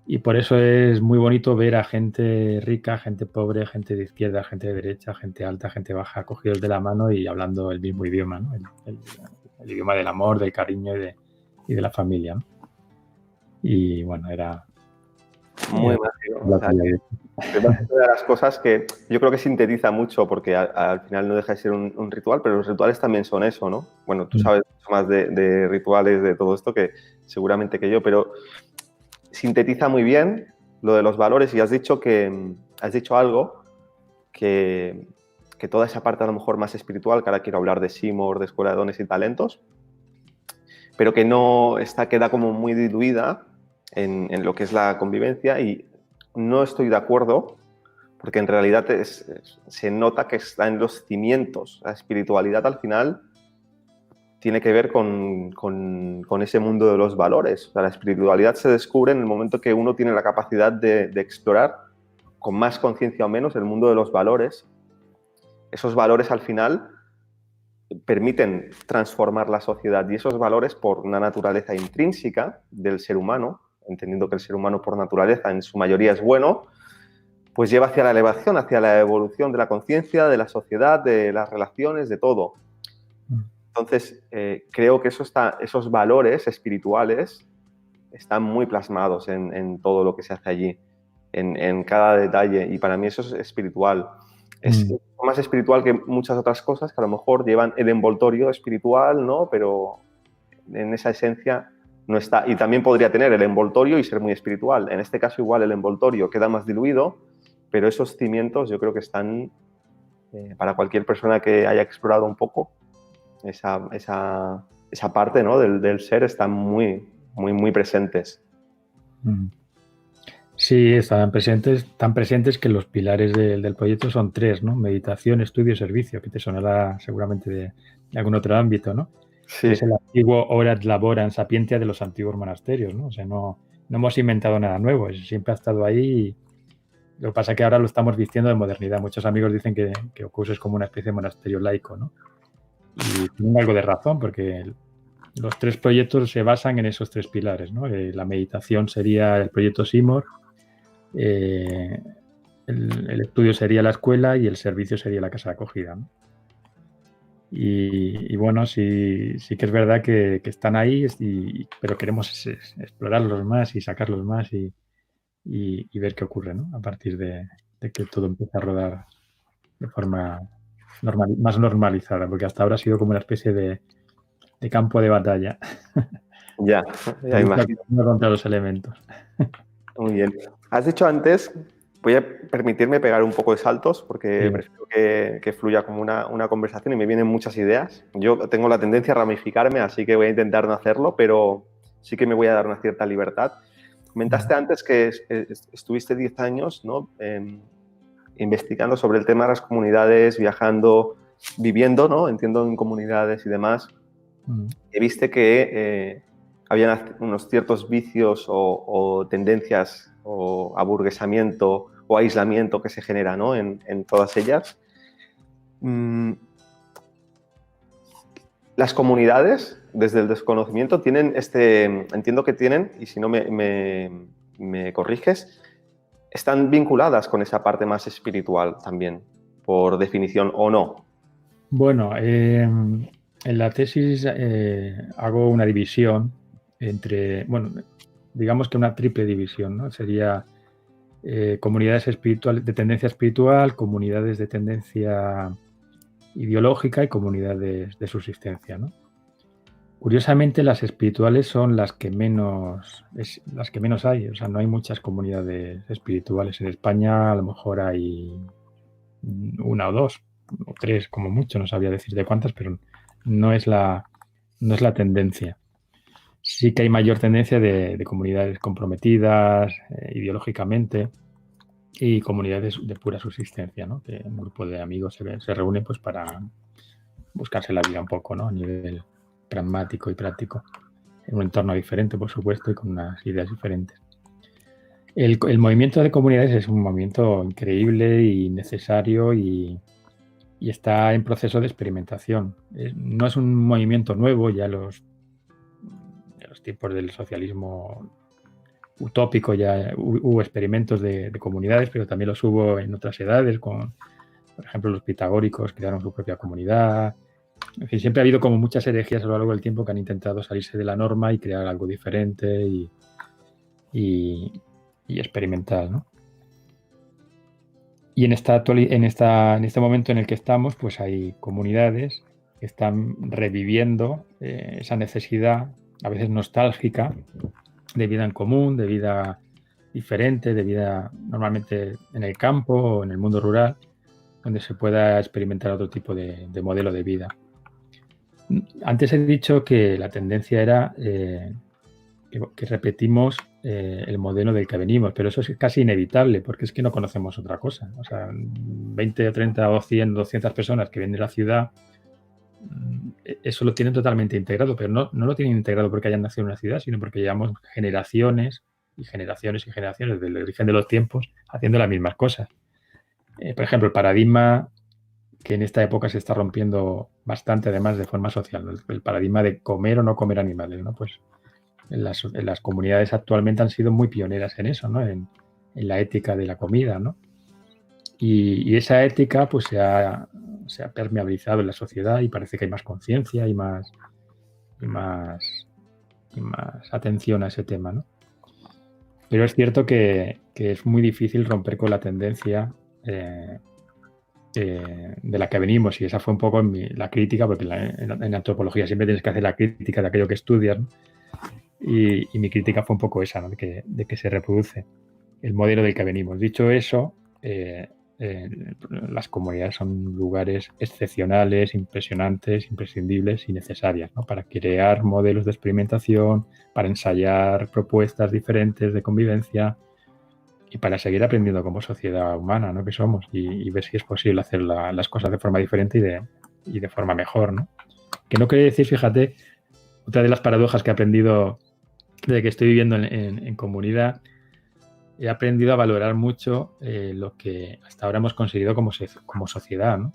Y por eso es muy bonito ver a gente rica, gente pobre, gente de izquierda, gente de derecha, gente alta, gente baja, cogidos de la mano y hablando el mismo idioma, ¿no? El idioma del amor, del cariño y de la familia, ¿no? Y bueno, era Muy mágico. O sea, es una de las cosas que yo creo que sintetiza mucho, porque al final no deja de ser un ritual, pero los rituales también son eso, ¿no? Bueno, tú sabes mucho más de rituales, de todo esto, que seguramente que yo, pero sintetiza muy bien lo de los valores y has dicho algo que toda esa parte a lo mejor más espiritual, que ahora quiero hablar de Seymour, de Escuela de Dones y Talentos, pero que no queda como muy diluida en lo que es la convivencia, y no estoy de acuerdo porque en realidad se nota que está en los cimientos. La espiritualidad al final tiene que ver con ese mundo de los valores. O sea, la espiritualidad se descubre en el momento que uno tiene la capacidad de explorar con más conciencia o menos el mundo de los valores. Esos valores al final permiten transformar la sociedad, y esos valores, por una naturaleza intrínseca del ser humano, entendiendo que el ser humano por naturaleza en su mayoría es bueno, pues lleva hacia la elevación, hacia la evolución de la conciencia, de la sociedad, de las relaciones, de todo. Entonces, creo que esos valores espirituales están muy plasmados en todo lo que se hace allí, en cada detalle, y para mí eso es espiritual. Es más espiritual que muchas otras cosas que a lo mejor llevan el envoltorio espiritual, ¿no? Pero en esa esencia no está. Y también podría tener el envoltorio y ser muy espiritual. En este caso igual el envoltorio queda más diluido, pero esos cimientos yo creo que están, para cualquier persona que haya explorado un poco esa parte, ¿no?, del ser, están muy, muy, muy presentes. Sí, están tan presentes que los pilares del proyecto son tres, ¿no? Meditación, estudio, servicio, que te sonará seguramente de algún otro ámbito, ¿no? Que Sí, es el antiguo Ora et Labora en Sapientia de los antiguos monasterios, ¿no? O sea, no hemos inventado nada nuevo, siempre ha estado ahí. Lo que pasa es que ahora lo estamos vistiendo de modernidad. Muchos amigos dicen que Ocus es como una especie de monasterio laico, ¿no? Y tienen algo de razón, porque los tres proyectos se basan en esos tres pilares, ¿no? La meditación sería el proyecto Simor, eh, el estudio sería la escuela y el servicio sería la casa de acogida, ¿no? Y bueno, sí que es verdad que están ahí, pero queremos explorarlos más y sacarlos más y ver qué ocurre, ¿no? A partir de que todo empiece a rodar de forma más normalizada, porque hasta ahora ha sido como una especie de campo de batalla. ya, ya Lucha imagino. continua contra los elementos. Muy bien. Has dicho antes, voy a permitirme pegar un poco de saltos porque Sí. prefiero que fluya como una conversación y me vienen muchas ideas. Yo tengo la tendencia a ramificarme, así que voy a intentar no hacerlo, pero sí que me voy a dar una cierta libertad. Comentaste antes que estuviste 10 años, ¿no? Investigando sobre el tema de las comunidades, viajando, viviendo, ¿no? Entiendo, en comunidades y demás. Y viste que había unos ciertos vicios o tendencias o aburguesamiento o aislamiento que se genera, ¿no? en todas ellas. Las comunidades, desde el desconocimiento, tienen entiendo que tienen, y si no me corriges, están vinculadas con esa parte más espiritual también, por definición o no. Bueno, en la tesis hago una división entre, bueno, digamos que una triple división, ¿no? Sería comunidades espirituales de tendencia espiritual, comunidades de tendencia ideológica y comunidades de subsistencia, ¿no? Curiosamente, las espirituales son las que menos hay. O sea, no hay muchas comunidades espirituales. En España a lo mejor hay una o dos, o tres como mucho, no sabría decir de cuántas, pero no es la tendencia. Sí que hay mayor tendencia de comunidades comprometidas ideológicamente y comunidades de pura subsistencia, ¿no? Que un grupo de amigos se reúnen pues para buscarse la vida un poco, ¿no? A nivel pragmático y práctico, en un entorno diferente, por supuesto, y con unas ideas diferentes. El movimiento de comunidades es un movimiento increíble y necesario y está en proceso de experimentación. No es un movimiento nuevo, ya los tiempos del socialismo utópico ya hubo experimentos de comunidades, pero también los hubo en otras edades, por ejemplo, los pitagóricos crearon su propia comunidad. En fin, siempre ha habido como muchas herejías a lo largo del tiempo que han intentado salirse de la norma y crear algo diferente y experimental, ¿no? Y en este momento en el que estamos, pues hay comunidades que están reviviendo esa necesidad, a veces nostálgica, de vida en común, de vida diferente, de vida normalmente en el campo o en el mundo rural, donde se pueda experimentar otro tipo de modelo de vida. Antes he dicho que la tendencia era que repetimos el modelo del que venimos, pero eso es casi inevitable porque es que no conocemos otra cosa. O sea, 20 o 30 o 100, 200 personas que vienen de la ciudad, eso lo tienen totalmente integrado, pero no lo tienen integrado porque hayan nacido en una ciudad, sino porque llevamos generaciones y generaciones y generaciones desde el origen de los tiempos haciendo las mismas cosas. Por ejemplo, el paradigma que en esta época se está rompiendo bastante, además de forma social, ¿no? El paradigma de comer o no comer animales, ¿no? Pues en las comunidades actualmente han sido muy pioneras en eso, ¿no? En la ética de la comida, ¿no? Y esa ética pues se ha permeabilizado en la sociedad y parece que hay más conciencia y más atención a ese tema, ¿no? Pero es cierto que es muy difícil romper con la tendencia de la que venimos, y esa fue un poco la crítica, porque en antropología siempre tienes que hacer la crítica de aquello que estudias, ¿no? Y mi crítica fue un poco esa, ¿no? de que se reproduce el modelo del que venimos. Dicho eso, las comunidades son lugares excepcionales, impresionantes, imprescindibles y necesarias, ¿no? Para crear modelos de experimentación, para ensayar propuestas diferentes de convivencia, para seguir aprendiendo como sociedad humana, ¿no? Que somos y ver si es posible hacer las cosas de forma diferente y de forma mejor, ¿no? Que no quiere decir, fíjate, otra de las paradojas que he aprendido desde que estoy viviendo en comunidad, he aprendido a valorar mucho lo que hasta ahora hemos conseguido como sociedad, ¿no?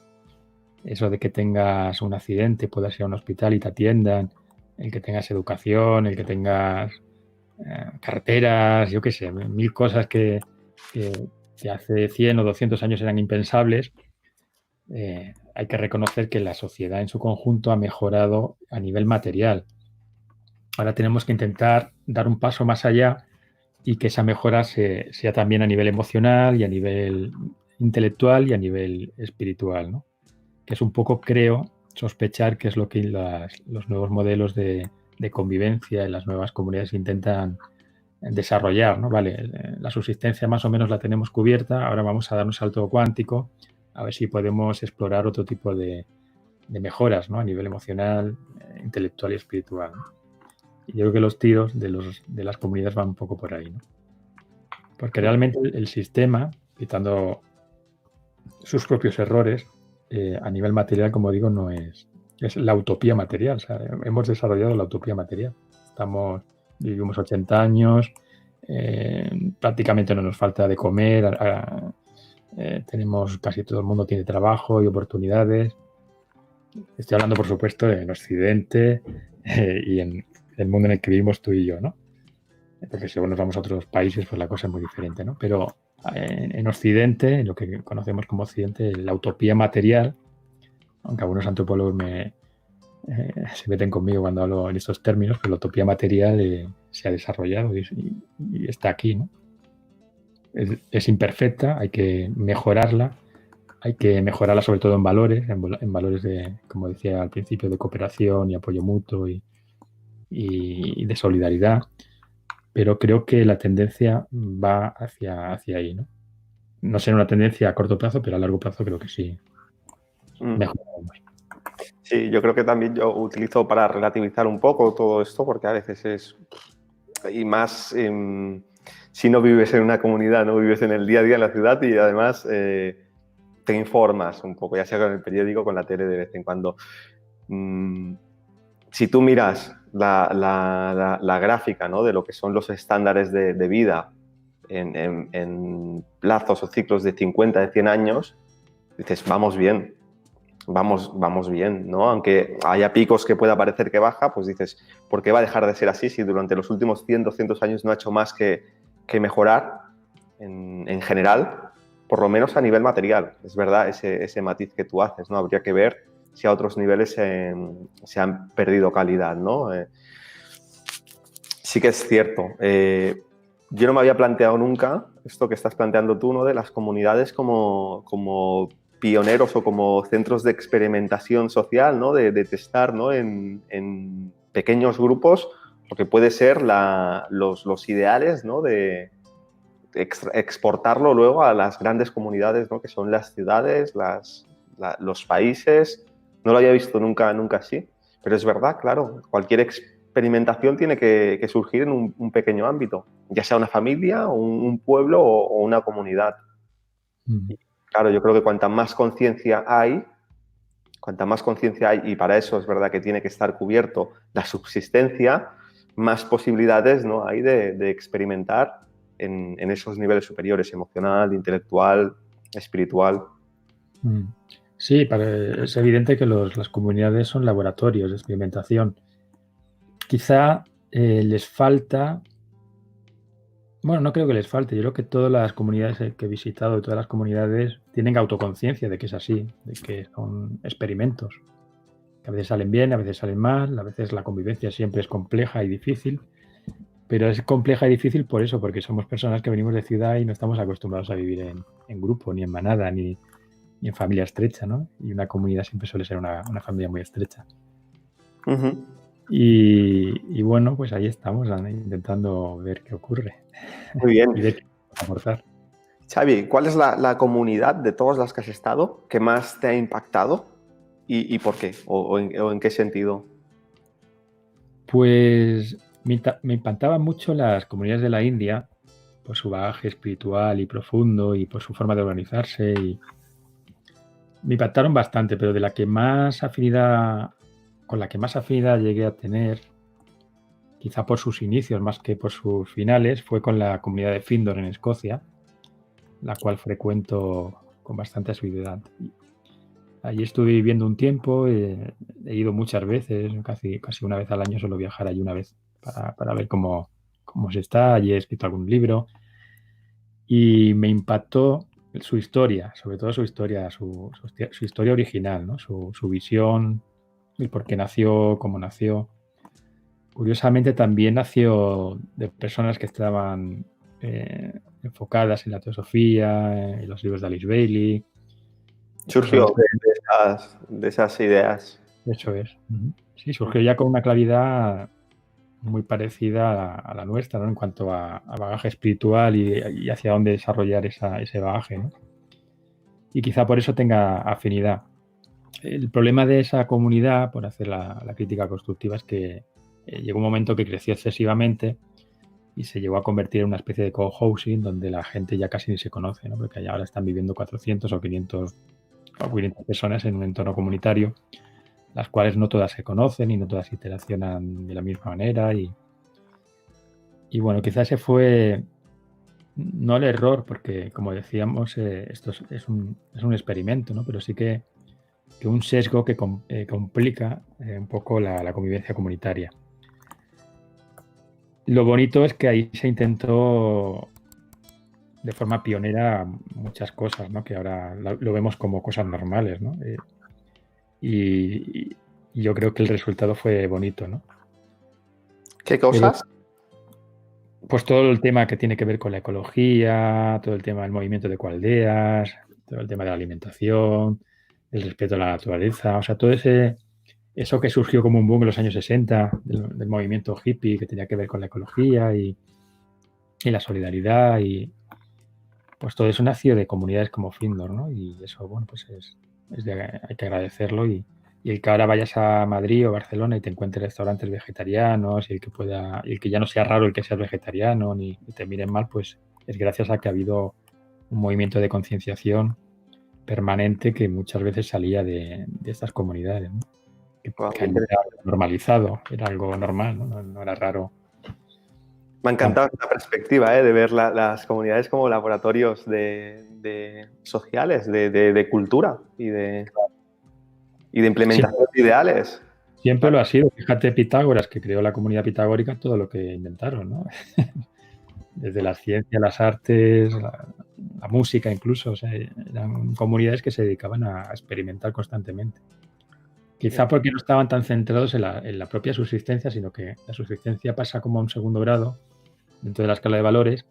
Eso de que tengas un accidente, puedas ir a un hospital y te atiendan, el que tengas educación, el que tengas carreteras, yo qué sé, mil cosas que hace 100 o 200 años eran impensables. Hay que reconocer que la sociedad en su conjunto ha mejorado a nivel material. Ahora tenemos que intentar dar un paso más allá y que esa mejora sea también a nivel emocional y a nivel intelectual y a nivel espiritual, ¿no? Que es un poco, creo, sospechar que es lo que los nuevos modelos de convivencia en las nuevas comunidades intentan desarrollar, ¿no? Vale, la subsistencia más o menos la tenemos cubierta, ahora vamos a dar un salto cuántico, a ver si podemos explorar otro tipo de mejoras, ¿no? A nivel emocional, intelectual y espiritual, ¿no? Y yo creo que los tiros de las comunidades van un poco por ahí, ¿no? Porque realmente el sistema, quitando sus propios errores, a nivel material, como digo, no es la utopía material. O sea, hemos desarrollado la utopía material. Vivimos 80 años, prácticamente no nos falta de comer, tenemos, casi todo el mundo tiene trabajo y oportunidades. Estoy hablando, por supuesto, en Occidente y en el mundo en el que vivimos tú y yo, ¿no? Porque si nos vamos a otros países, pues la cosa es muy diferente, ¿no? Pero en Occidente, en lo que conocemos como Occidente, la utopía material, aunque algunos antropólogos se meten conmigo cuando hablo en estos términos, pero la utopía material se ha desarrollado y está aquí, ¿no? Es imperfecta, hay que mejorarla sobre todo en valores de, como decía al principio, de cooperación y apoyo mutuo y de solidaridad, pero creo que la tendencia va hacia ahí, ¿no? No será una tendencia a corto plazo, pero a largo plazo creo que sí. Mejoraremos. Sí, yo creo que también yo utilizo para relativizar un poco todo esto, porque a veces es... Y más si no vives en una comunidad, no vives en el día a día en la ciudad y además te informas un poco, ya sea con el periódico o con la tele de vez en cuando. Si tú miras la gráfica, ¿no?, de lo que son los estándares de vida en plazos o ciclos de 50, de 100 años, dices, vamos bien. Vamos bien, ¿no? Aunque haya picos que pueda parecer que baja, pues dices, ¿por qué va a dejar de ser así si durante los últimos 100, 200 años no ha hecho más que mejorar en general, por lo menos a nivel material? Es verdad ese matiz que tú haces, ¿no? Habría que ver si a otros niveles se han perdido calidad, ¿no? Sí que es cierto. Yo no me había planteado nunca esto que estás planteando tú, ¿no?, de las comunidades como pioneros o como centros de experimentación social, ¿no?, de testar, ¿no?, en pequeños grupos lo que puede ser los ideales, ¿no?, de exportarlo luego a las grandes comunidades, ¿no?, que son las ciudades, los países. No lo había visto nunca así, pero es verdad, claro, cualquier experimentación tiene que surgir en un pequeño ámbito, ya sea una familia, un pueblo o una comunidad. Claro, yo creo que cuanta más conciencia hay, y para eso es verdad que tiene que estar cubierto la subsistencia, más posibilidades, ¿no?, hay de experimentar en esos niveles superiores, emocional, intelectual, espiritual. Sí, es evidente que las comunidades son laboratorios de experimentación. Quizá les falta... Bueno, no creo que les falte. Yo creo que todas las comunidades que he visitado, todas las comunidades tienen autoconciencia de que es así, de que son experimentos, que a veces salen bien, a veces salen mal, a veces la convivencia siempre es compleja y difícil, pero es compleja y difícil por eso, porque somos personas que venimos de ciudad y no estamos acostumbrados a vivir en grupo, ni en manada, ni en familia estrecha, ¿no? Y una comunidad siempre suele ser una familia muy estrecha. Uh-huh. Y bueno, pues ahí estamos intentando ver qué ocurre. Muy bien. Y ver qué podemos aportar. Xavi, ¿cuál es la comunidad de todas las que has estado que más te ha impactado y por qué? ¿O en qué sentido? Pues me impactaban mucho las comunidades de la India por su bagaje espiritual y profundo y por su forma de organizarse. Y me impactaron bastante, pero con la que más afinidad llegué a tener, quizá por sus inicios más que por sus finales, fue con la comunidad de Findor en Escocia, la cual frecuento con bastante asiduidad. Allí estuve viviendo un tiempo, he ido muchas veces, casi una vez al año suelo viajar allí una vez para ver cómo se está. Allí he escrito algún libro y me impactó su historia, sobre todo su historia, su historia original, ¿no? Su visión, el por qué nació, cómo nació. Curiosamente también nació de personas que estaban enfocadas en la teosofía, en los libros de Alice Bailey. Surgió de esas ideas. Eso es. Sí, surgió ya con una claridad muy parecida a la nuestra, ¿no? En cuanto a bagaje espiritual y hacia dónde desarrollar ese bagaje, ¿no? Y quizá por eso tenga afinidad. El problema de esa comunidad, por hacer la crítica constructiva, es que llegó un momento que creció excesivamente y se llegó a convertir en una especie de co-housing donde la gente ya casi ni se conoce, ¿no? Porque ahora están viviendo 400 o 500 personas en un entorno comunitario, las cuales no todas se conocen y no todas interaccionan de la misma manera. Y bueno, quizás ese fue no el error, porque como decíamos, esto es un experimento, ¿no? Pero sí que un sesgo que complica un poco la convivencia comunitaria. Lo bonito es que ahí se intentó de forma pionera muchas cosas, ¿no? Que ahora lo vemos como cosas normales, ¿no? Y yo creo que el resultado fue bonito, ¿no? ¿Qué cosas? Pues todo el tema que tiene que ver con la ecología, todo el tema del movimiento de ecoaldeas, todo el tema de la alimentación, el respeto a la naturaleza, o sea, todo eso que surgió como un boom en los años 60 del movimiento hippie que tenía que ver con la ecología y la solidaridad, y pues todo eso nació de comunidades como Findor, ¿no? Y eso, bueno, pues hay que agradecerlo, y el que ahora vayas a Madrid o Barcelona y te encuentres restaurantes vegetarianos y el que ya no sea raro el que seas vegetariano ni te miren mal, pues es gracias a que ha habido un movimiento de concienciación permanente que muchas veces salía de estas comunidades, ¿no? Que allí era normalizado, era algo normal, ¿no? No era raro. Me ha encantado esta perspectiva, de ver las comunidades como laboratorios sociales, de cultura y de implementación de ideales. Siempre lo ha sido. Fíjate, Pitágoras, que creó la comunidad pitagórica, todo lo que inventaron, ¿no? Desde la ciencia, las artes, la música incluso. O sea, eran comunidades que se dedicaban a experimentar constantemente. Quizá porque no estaban tan centrados en la propia subsistencia, sino que la subsistencia pasa como a un segundo grado dentro de la escala de valores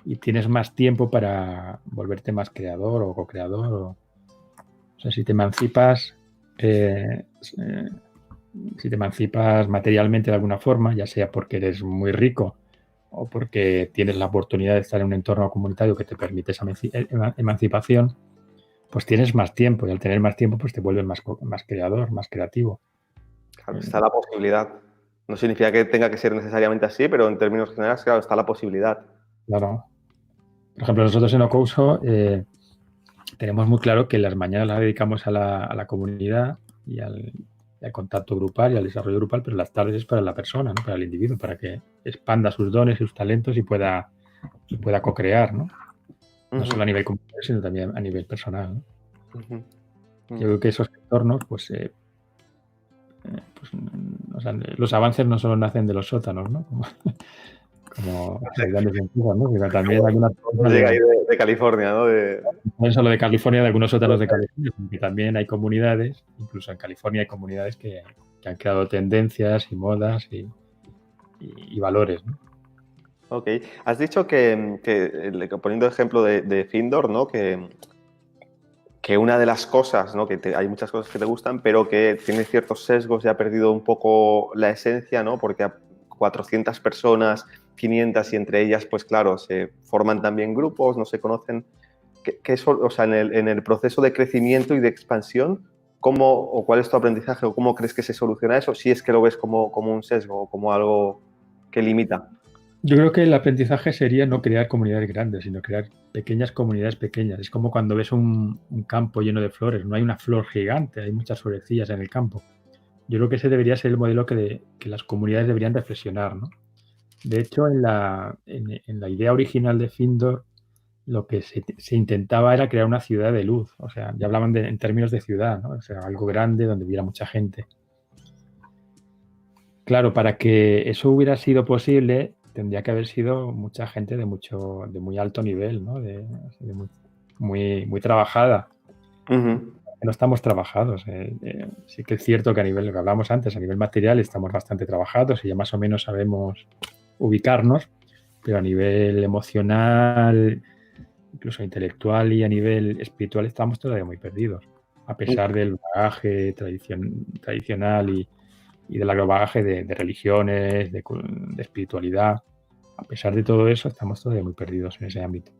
y tienes más tiempo para volverte más creador o co-creador. O sea, si te emancipas materialmente de alguna forma, ya sea porque eres muy rico o porque tienes la oportunidad de estar en un entorno comunitario que te permite esa emancipación, pues tienes más tiempo, y al tener más tiempo pues te vuelves más creador, más creativo. Claro, está la posibilidad. No significa que tenga que ser necesariamente así, pero en términos generales, claro, está la posibilidad. Claro. Por ejemplo, nosotros en Ocouso tenemos muy claro que las mañanas las dedicamos a la comunidad y al contacto grupal y al desarrollo grupal, pero las tardes es para la persona, ¿no? Para el individuo, para que expanda sus dones y sus talentos y pueda co-crear, ¿no? No solo a nivel comunitario, sino también a nivel personal, ¿no? Yo creo que esos entornos, pues, o sea, los avances no solo nacen de los sótanos, ¿no? Como las grandes empresas, ¿no? Sino también algunas cosas llega ahí de California, ¿no? No solo de California, de algunos sótanos de California, sino que también hay comunidades, incluso en California hay comunidades que han creado tendencias y modas y valores, ¿no? Ok. Has dicho que poniendo ejemplo de Findor, ¿no? Que una de las cosas, ¿no? Hay muchas cosas que te gustan, pero que tiene ciertos sesgos y ha perdido un poco la esencia, ¿no? Porque a 400 personas, 500 y entre ellas, pues claro, se forman también grupos, no se conocen. O sea, en el proceso de crecimiento y de expansión, ¿cuál es tu aprendizaje o cómo crees que se soluciona eso? Si es que lo ves como un sesgo o como algo que limita. Yo creo que el aprendizaje sería no crear comunidades grandes, sino crear pequeñas comunidades pequeñas. Es como cuando ves un campo lleno de flores, no hay una flor gigante, hay muchas florecillas en el campo. Yo creo que ese debería ser el modelo que las comunidades deberían reflexionar, ¿no? De hecho, en la idea original de Findor, lo que se intentaba era crear una ciudad de luz. O sea, ya hablaban en términos de ciudad, ¿no? O sea, algo grande donde hubiera mucha gente. Claro, para que eso hubiera sido posible, tendría que haber sido mucha gente de muy alto nivel, ¿no? De muy trabajada. Ujú. No estamos trabajados. Sí que es cierto que a nivel, lo que hablamos antes, a nivel material estamos bastante trabajados y ya más o menos sabemos ubicarnos, pero a nivel emocional, incluso intelectual y a nivel espiritual estamos todavía muy perdidos, a pesar del bagaje tradicional y del bagaje de religiones, de espiritualidad. A pesar de todo eso, estamos todavía muy perdidos en ese ámbito.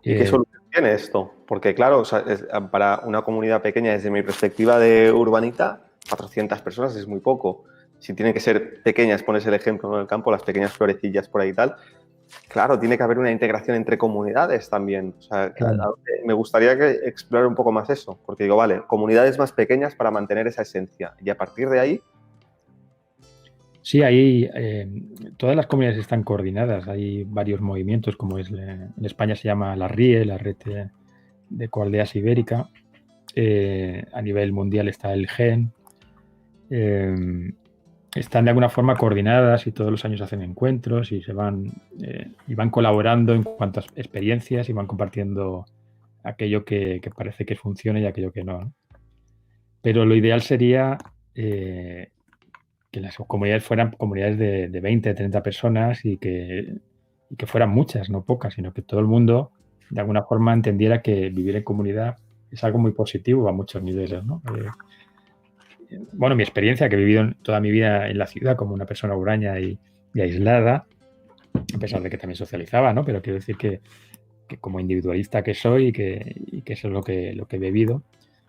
¿Y qué solución tiene esto? Porque claro, o sea, para una comunidad pequeña, desde mi perspectiva de urbanita, 400 personas es muy poco. Si tienen que ser pequeñas, pones el ejemplo en el campo, las pequeñas florecillas por ahí y tal, claro, tiene que haber una integración entre comunidades también. O sea, Claro. me gustaría que explorar un poco más eso, porque digo, vale, comunidades más pequeñas para mantener esa esencia. Y a partir de ahí... Sí, ahí todas las comunidades están coordinadas. Hay varios movimientos, como en España se llama la RIE, la Red de Coaldeas Ibérica. A nivel mundial está el GEN. Están de alguna forma coordinadas y todos los años hacen encuentros y y van colaborando en cuanto a experiencias y van compartiendo aquello que parece que funciona y aquello que no, ¿no? Pero lo ideal sería que las comunidades fueran comunidades de 20, 30 personas y que fueran muchas, no pocas, sino que todo el mundo de alguna forma entendiera que vivir en comunidad es algo muy positivo a muchos niveles, ¿no? Bueno, mi experiencia, que he vivido toda mi vida en la ciudad como una persona huraña y aislada, a pesar de que también socializaba, ¿no? Pero quiero decir que como individualista que soy y que eso es lo que he vivido,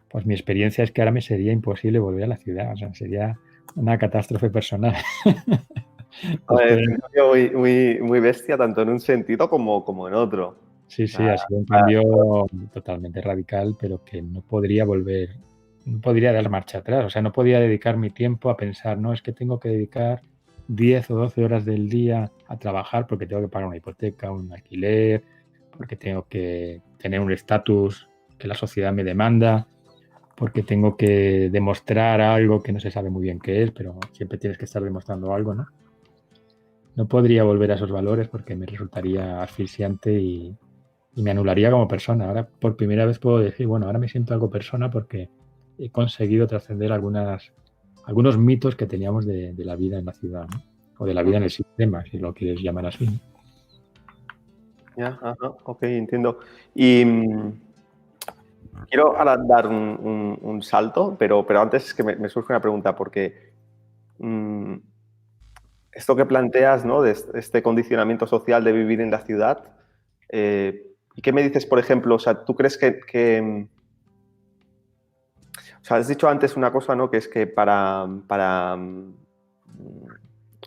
pues mi experiencia es que ahora me sería imposible volver a la ciudad, o sea, sería una catástrofe personal. Es Después, un cambio muy bestia, tanto en un sentido como en otro. sí, Ah, sí, ha sido un cambio totalmente radical, pero que no podría volver, no podría dar marcha atrás. O sea, no podía dedicar mi tiempo a pensar, no, es que tengo que dedicar 10 o 12 horas del día a trabajar porque tengo que pagar una hipoteca, un alquiler, porque tengo que tener un estatus que la sociedad me demanda, porque tengo que demostrar algo que no se sabe muy bien qué es, pero siempre tienes que estar demostrando algo, ¿no? No podría volver a esos valores porque me resultaría asfixiante y me anularía como persona. Ahora por primera vez puedo decir, bueno, ahora me siento algo persona porque he conseguido trascender algunos mitos que teníamos de la vida en la ciudad, ¿no? O de la vida en el sistema, si lo quieres llamar así, ¿no? ya, ajá, ok, entiendo. Y quiero ahora dar un salto, pero antes es que me surge una pregunta, porque mm, esto que planteas, ¿no? De este condicionamiento social de vivir en la ciudad, ¿y qué me dices, por ejemplo? O sea, ¿tú crees o sea, has dicho antes una cosa, ¿no? Que es que para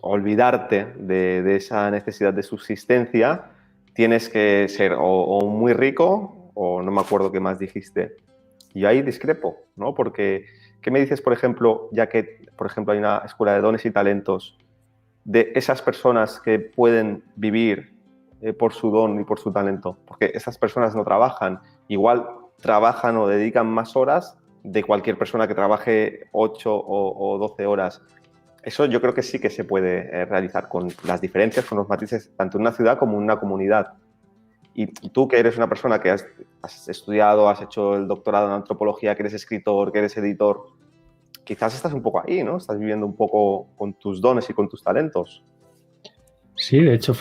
olvidarte de esa necesidad de subsistencia, tienes que ser o muy rico o no me acuerdo qué más dijiste. Y ahí discrepo, ¿no? Porque, ¿qué me dices, por ejemplo, ya que, por ejemplo, hay una escuela de dones y talentos, de esas personas que pueden vivir por su don y por su talento? Porque esas personas no trabajan. Igual trabajan o dedican más horas de cualquier persona que trabaje 8 o 12 horas. Eso yo creo que sí que se puede realizar con las diferencias, con los matices, tanto en una ciudad como en una comunidad. Y tú, que eres una persona que has estudiado, has hecho el doctorado en antropología, que eres escritor, que eres editor, quizás estás un poco ahí, ¿no? Estás viviendo un poco con tus dones y con tus talentos. Sí, de hecho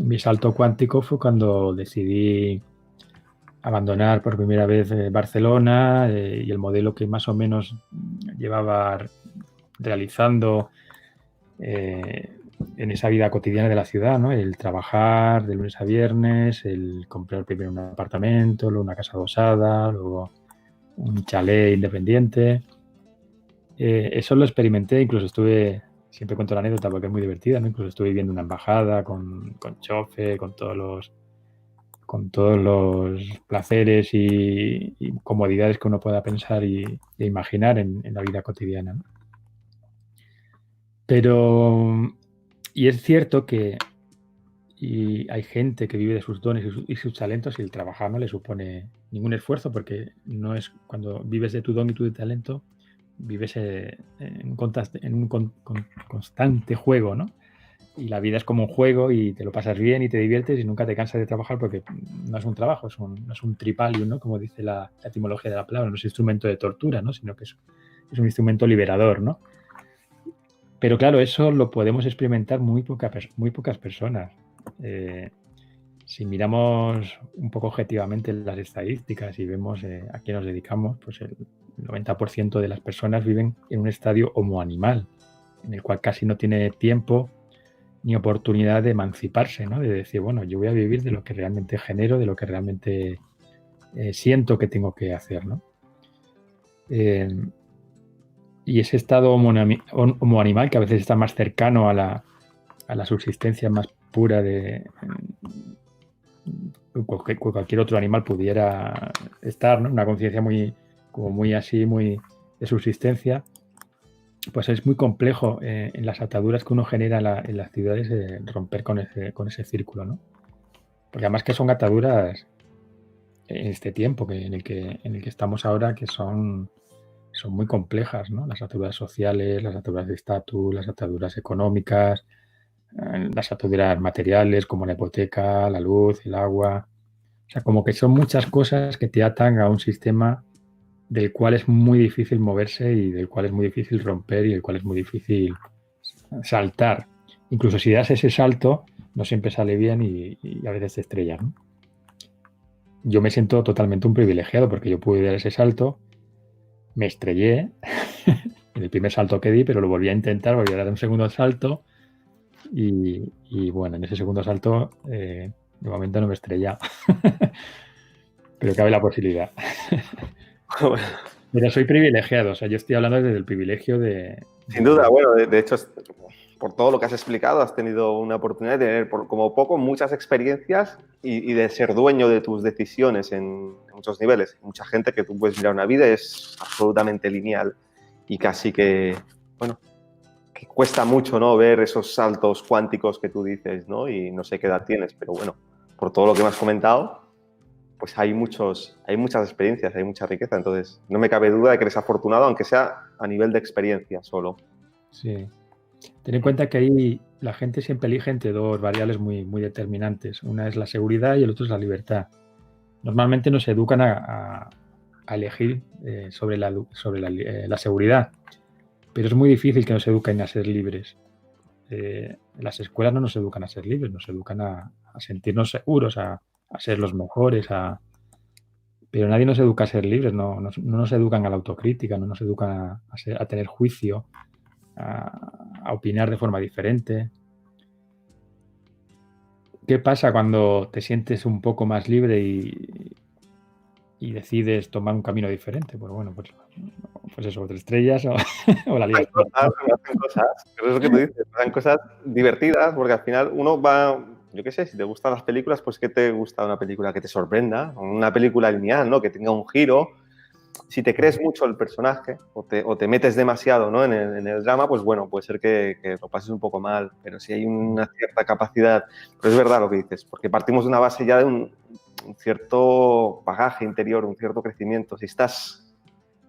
mi salto cuántico fue cuando decidí abandonar por primera vez Barcelona y el modelo que más o menos llevaba realizando en esa vida cotidiana de la ciudad, ¿no? El trabajar de lunes a viernes, el comprar primero un apartamento, luego una casa adosada, luego un chalet independiente. Eso lo experimenté, incluso estuve siempre cuento la anécdota porque es muy divertida, ¿no? Incluso estuve viviendo una embajada con chofe, con todos los placeres y comodidades que uno pueda pensar e imaginar en la vida cotidiana, ¿no? Pero, y es cierto que hay gente que vive de sus dones y sus talentos y el trabajar no le supone ningún esfuerzo porque no es cuando vives de tu don y tu talento, vives en un constante juego, ¿no? Y la vida es como un juego y te lo pasas bien y te diviertes y nunca te cansas de trabajar porque no es un trabajo, no es un tripalium, ¿no? Como dice la etimología de la palabra, no es instrumento de tortura, ¿no? Sino que es un instrumento liberador, ¿no? Pero claro, eso lo podemos experimentar muy pocas personas. Si miramos un poco objetivamente las estadísticas y vemos a qué nos dedicamos, pues el 90% de las personas viven en un estadio homoanimal, en el cual casi no tiene tiempo ni oportunidad de emanciparse, ¿no? De decir, bueno, yo voy a vivir de lo que realmente genero, de lo que realmente siento que tengo que hacer, ¿no? Y ese estado homoanimal, que a veces está más cercano a la subsistencia más pura de cualquier otro animal pudiera estar, ¿no? Una conciencia muy así, muy de subsistencia, pues es muy complejo en las ataduras que uno genera en las ciudades romper con ese círculo, ¿no? Porque además que son ataduras en este tiempo en el que estamos ahora que son muy complejas, ¿no? Las ataduras sociales, las ataduras de estatus, las ataduras económicas, las ataduras materiales como la hipoteca, la luz, el agua. O sea, como que son muchas cosas que te atan a un sistema del cual es muy difícil moverse y del cual es muy difícil romper y del cual es muy difícil saltar. Incluso si das ese salto, no siempre sale bien y a veces te estrellas, ¿no? Yo me siento totalmente un privilegiado porque yo pude dar ese salto, me estrellé en el primer salto que di, pero lo volví a intentar, volví a dar un segundo salto y bueno, en ese segundo salto de momento no me he estrellado, pero cabe la posibilidad. Pero soy privilegiado, o sea, yo estoy hablando desde el privilegio Sin duda, bueno, de hecho, por todo lo que has explicado, has tenido una oportunidad de tener, como poco, muchas experiencias y de ser dueño de tus decisiones en muchos niveles. Mucha gente que tú puedes mirar una vida es absolutamente lineal y casi que, bueno, que cuesta mucho, ¿no? Ver esos saltos cuánticos que tú dices, ¿no? Y no sé qué edad tienes, pero bueno, por todo lo que me has comentado, pues hay muchas experiencias, hay mucha riqueza. Entonces, no me cabe duda de que eres afortunado, aunque sea a nivel de experiencia solo. Sí. Ten en cuenta que ahí la gente siempre elige entre dos variables muy determinantes. Una es la seguridad y el otro es la libertad. Normalmente nos educan a elegir sobre la seguridad, pero es muy difícil que nos eduquen a ser libres. Las escuelas no nos educan a ser libres, nos educan a sentirnos seguros, a ser los mejores, pero nadie nos educa a ser libres, no nos educan a la autocrítica, no nos educan a tener juicio, a opinar de forma diferente. ¿Qué pasa cuando te sientes un poco más libre y decides tomar un camino diferente? Pues bueno, pues eso, te estrellas o la lías. Hacen cosas, pero es lo que tú dices, hacen cosas divertidas, porque al final uno va, yo qué sé, si te gustan las películas, pues ¿qué te gusta una película que te sorprenda? Una película lineal, ¿no? Que tenga un giro. Si te crees mucho el personaje o te metes demasiado, ¿no? en el drama, pues bueno, puede ser que lo pases un poco mal, pero si hay una cierta capacidad, pero es verdad lo que dices, porque partimos de una base ya de un cierto bagaje interior, un cierto crecimiento. Si estás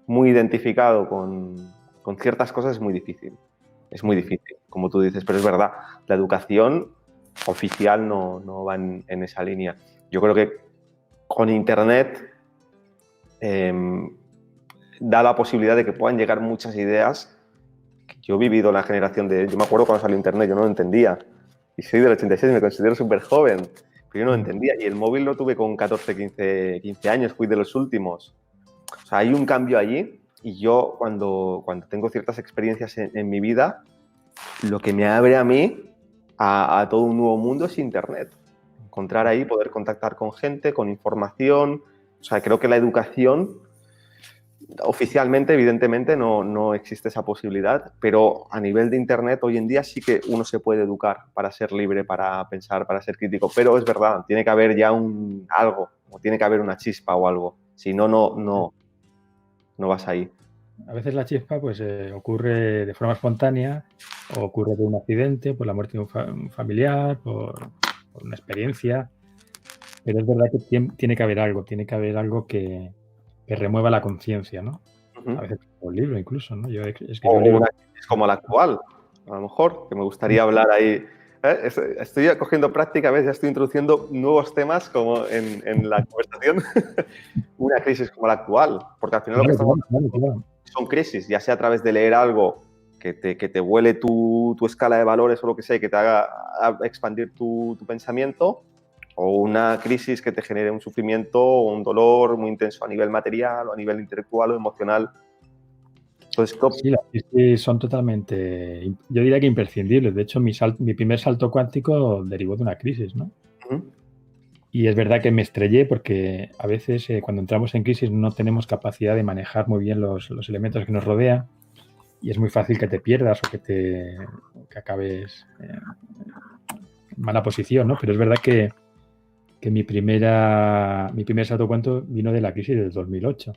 muy identificado con ciertas cosas es muy difícil. Es muy difícil, como tú dices, pero es verdad, la educación oficial no va en esa línea. Yo creo que con Internet da la posibilidad de que puedan llegar muchas ideas. Yo he vivido la generación yo me acuerdo cuando salió Internet, yo no lo entendía. Y soy del 86, me considero súper joven, pero yo no lo entendía. Y el móvil lo tuve con 14, 15 años, fui de los últimos. O sea, hay un cambio allí y yo cuando tengo ciertas experiencias en mi vida, lo que me abre a mí a todo un nuevo mundo es Internet. Encontrar ahí, poder contactar con gente, con información. O sea, creo que la educación Oficialmente, evidentemente, no existe esa posibilidad, pero a nivel de Internet hoy en día sí que uno se puede educar para ser libre, para pensar, para ser crítico, pero es verdad, tiene que haber ya algo, o tiene que haber una chispa o algo, si no, no vas ahí. A veces la chispa pues ocurre de forma espontánea o ocurre por un accidente, por la muerte de un familiar, por una experiencia, pero es verdad que tiene que haber algo que remueva la conciencia, ¿no? Ujú. A veces un libro incluso, ¿no? Yo O escribí un libro. una crisis como la actual, a lo mejor, que me gustaría hablar ahí. Estoy cogiendo práctica, a veces ya estoy introduciendo nuevos temas como en la conversación. Una crisis como la actual, porque al final lo que estamos Claro. son crisis, ya sea a través de leer algo que te vuele tu escala de valores o lo que sea, y que te haga expandir tu pensamiento, o una crisis que te genere un sufrimiento o un dolor muy intenso a nivel material o a nivel intelectual o emocional. Entonces, Sí, las crisis son totalmente, yo diría que imprescindibles. De hecho, mi primer salto cuántico derivó de una crisis, ¿no? Y es verdad que me estrellé porque a veces cuando entramos en crisis no tenemos capacidad de manejar muy bien los elementos que nos rodean y es muy fácil que te pierdas o que acabes en mala posición, ¿no? Pero es verdad que mi primer salto cuántico vino de la crisis del 2008.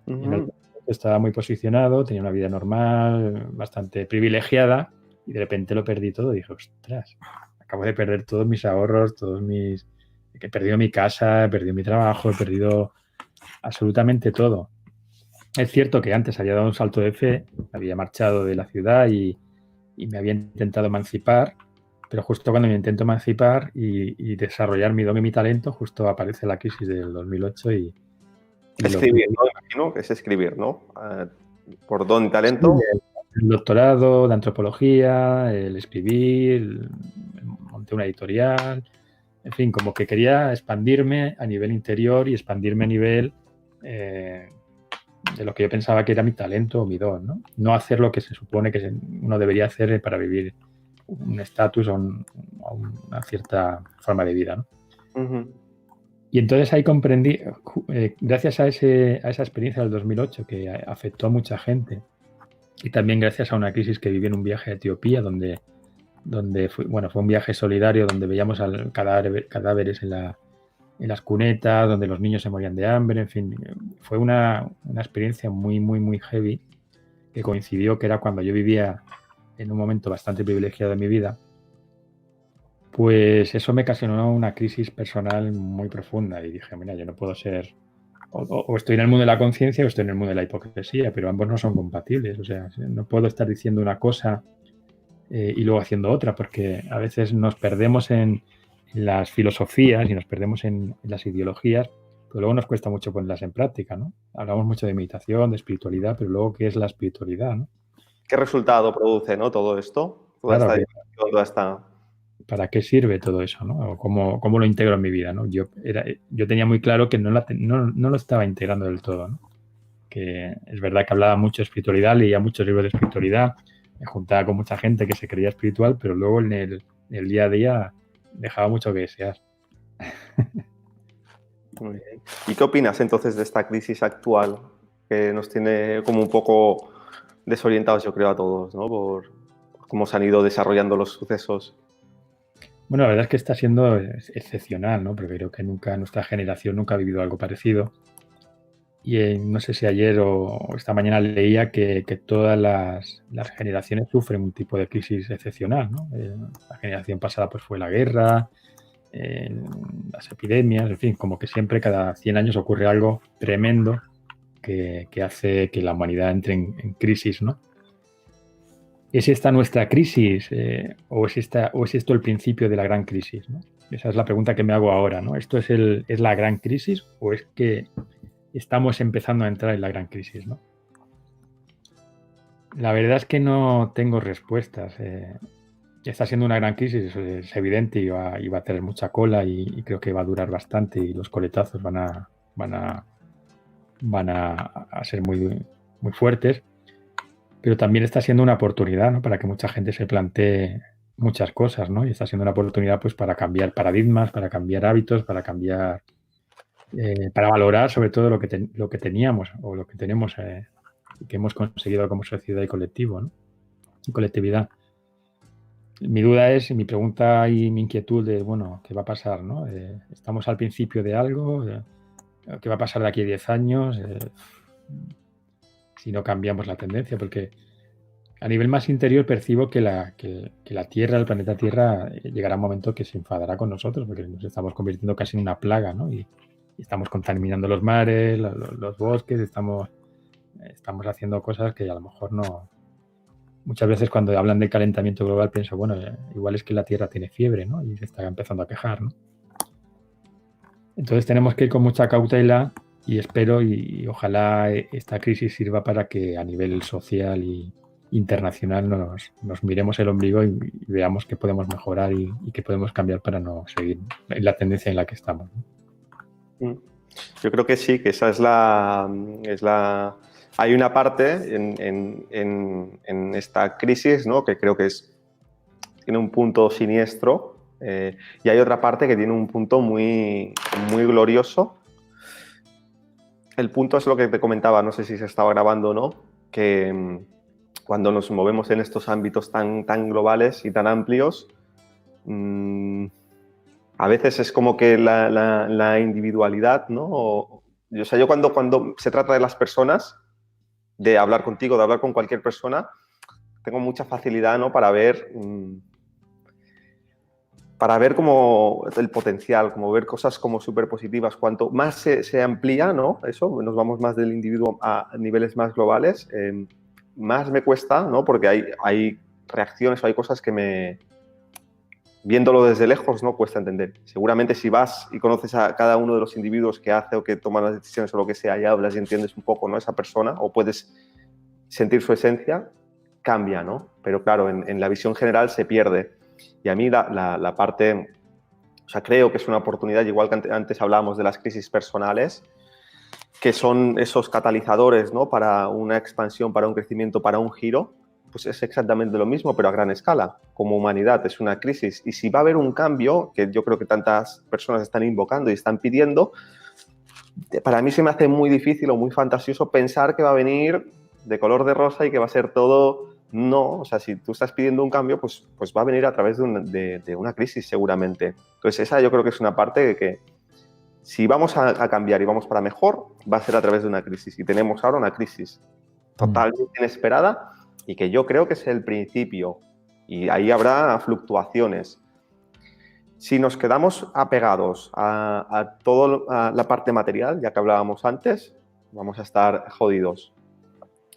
En el 2008 estaba muy posicionado, tenía una vida normal, bastante privilegiada y de repente lo perdí todo. Y dije, ostras, acabo de perder todos mis ahorros, he perdido mi casa, he perdido mi trabajo, he perdido absolutamente todo. Es cierto que antes había dado un salto de fe, había marchado de la ciudad y me había intentado emancipar, pero justo cuando me intento emancipar y desarrollar mi don y mi talento, justo aparece la crisis del 2008 y escribir, ¿no? Imagino que es escribir, ¿no? Por don y sí, talento. el doctorado de antropología, el escribir, monté una editorial, en fin, como que quería expandirme a nivel interior y expandirme a nivel de lo que yo pensaba que era mi talento o mi don, ¿no? No hacer lo que se supone que uno debería hacer para vivir un estatus o una cierta forma de vida, ¿no? Y entonces ahí comprendí, gracias a esa experiencia del 2008 que afectó a mucha gente y también gracias a una crisis que viví en un viaje a Etiopía donde fue un viaje solidario donde veíamos cadáveres en las cunetas, donde los niños se morían de hambre, en fin, fue una experiencia muy, muy, muy heavy que coincidió que era cuando yo vivía en un momento bastante privilegiado de mi vida. Pues eso me ocasionó una crisis personal muy profunda y dije, mira, yo no puedo ser, o estoy en el mundo de la conciencia o estoy en el mundo de la hipocresía, pero ambos no son compatibles. O sea, no puedo estar diciendo una cosa y luego haciendo otra, porque a veces nos perdemos en las filosofías y nos perdemos en las ideologías, pero luego nos cuesta mucho ponerlas en práctica, ¿no? Hablamos mucho de meditación, de espiritualidad, pero luego, ¿qué es la espiritualidad, no? ¿Qué resultado produce, ¿no? Todo esto, toda Claro, esta dimensión, toda esta... ¿para qué sirve todo eso, no? O cómo lo integro en mi vida, ¿no? Yo tenía muy claro que no lo estaba integrando del todo, ¿no? Que es verdad que hablaba mucho de espiritualidad, leía muchos libros de espiritualidad, me juntaba con mucha gente que se creía espiritual, pero luego en el día a día dejaba mucho que desear. Muy bien. ¿Y qué opinas entonces de esta crisis actual que nos tiene como un poco desorientados, yo creo, a todos, ¿no? Por cómo se han ido desarrollando los sucesos. Bueno, la verdad es que está siendo excepcional, ¿no? Porque creo que nuestra generación nunca ha vivido algo parecido. Y no sé si ayer o esta mañana leía que todas las generaciones sufren un tipo de crisis excepcional, ¿no? La generación pasada pues fue la guerra, las epidemias, en fin, como que siempre cada 100 años ocurre algo tremendo que hace que la humanidad entre en crisis, ¿no? ¿Es esta nuestra crisis o es esto el principio de la gran crisis, ¿no? Esa es la pregunta que me hago ahora, ¿no? ¿Esto es la gran crisis o es que estamos empezando a entrar en la gran crisis, ¿no? La verdad es que no tengo respuestas. Está siendo una gran crisis, eso es evidente, y va a tener mucha cola y creo que va a durar bastante y los coletazos van a ser muy, muy fuertes, pero también está siendo una oportunidad, ¿no? Para que mucha gente se plantee muchas cosas, ¿no? Y está siendo una oportunidad pues para cambiar paradigmas, para cambiar hábitos, para cambiar para valorar sobre todo lo que teníamos o lo que tenemos que hemos conseguido como sociedad y colectivo, ¿no? Y colectividad. Mi duda es, mi pregunta y mi inquietud de, bueno, ¿qué va a pasar, no? ¿Estamos al principio de algo? ¿Qué va a pasar de aquí a 10 años? Si no cambiamos la tendencia, porque a nivel más interior percibo que la Tierra, el planeta Tierra, llegará un momento que se enfadará con nosotros, porque nos estamos convirtiendo casi en una plaga, ¿no? Y estamos contaminando los mares, los bosques, estamos haciendo cosas que a lo mejor no. Muchas veces cuando hablan de calentamiento global pienso, bueno, igual es que la Tierra tiene fiebre, ¿no? Y se está empezando a quejar, ¿no? Entonces tenemos que ir con mucha cautela y espero y ojalá esta crisis sirva para que a nivel social y internacional nos miremos el ombligo y veamos qué podemos mejorar y qué podemos cambiar para no seguir en la tendencia en la que estamos, ¿no? Yo creo que sí, que esa es la... Hay una parte en esta crisis, ¿no? Que creo que tiene un punto siniestro y hay otra parte que tiene un punto muy, muy glorioso. El punto es lo que te comentaba, no sé si se estaba grabando o no, que cuando nos movemos en estos ámbitos tan globales y tan amplios, a veces es como que la individualidad, ¿no? O sea, yo cuando se trata de las personas, de hablar contigo, de hablar con cualquier persona, tengo mucha facilidad, ¿no? Para ver como el potencial, como ver cosas como súper positivas. Cuanto más se amplía, ¿no? Eso, nos vamos más del individuo a niveles más globales, más me cuesta, ¿no? Porque hay reacciones o hay cosas que viéndolo desde lejos, no cuesta entender. Seguramente si vas y conoces a cada uno de los individuos que hace o que toma las decisiones o lo que sea y hablas y entiendes un poco, ¿no? Esa persona o puedes sentir su esencia, cambia, ¿no? Pero claro, en la visión general se pierde. Y a mí la parte, o sea, creo que es una oportunidad, igual que antes hablábamos de las crisis personales, que son esos catalizadores, ¿no? Para una expansión, para un crecimiento, para un giro, pues es exactamente lo mismo, pero a gran escala. Como humanidad es una crisis. Y si va a haber un cambio, que yo creo que tantas personas están invocando y están pidiendo, para mí se me hace muy difícil o muy fantasioso pensar que va a venir de color de rosa y que va a ser todo... No, o sea, si tú estás pidiendo un cambio, pues va a venir a través de una crisis seguramente. Entonces esa yo creo que es una parte de que si vamos a cambiar y vamos para mejor, va a ser a través de una crisis. Y tenemos ahora una crisis totalmente inesperada y que yo creo que es el principio. Y ahí habrá fluctuaciones. Si nos quedamos apegados a toda la parte material, ya que hablábamos antes, vamos a estar jodidos.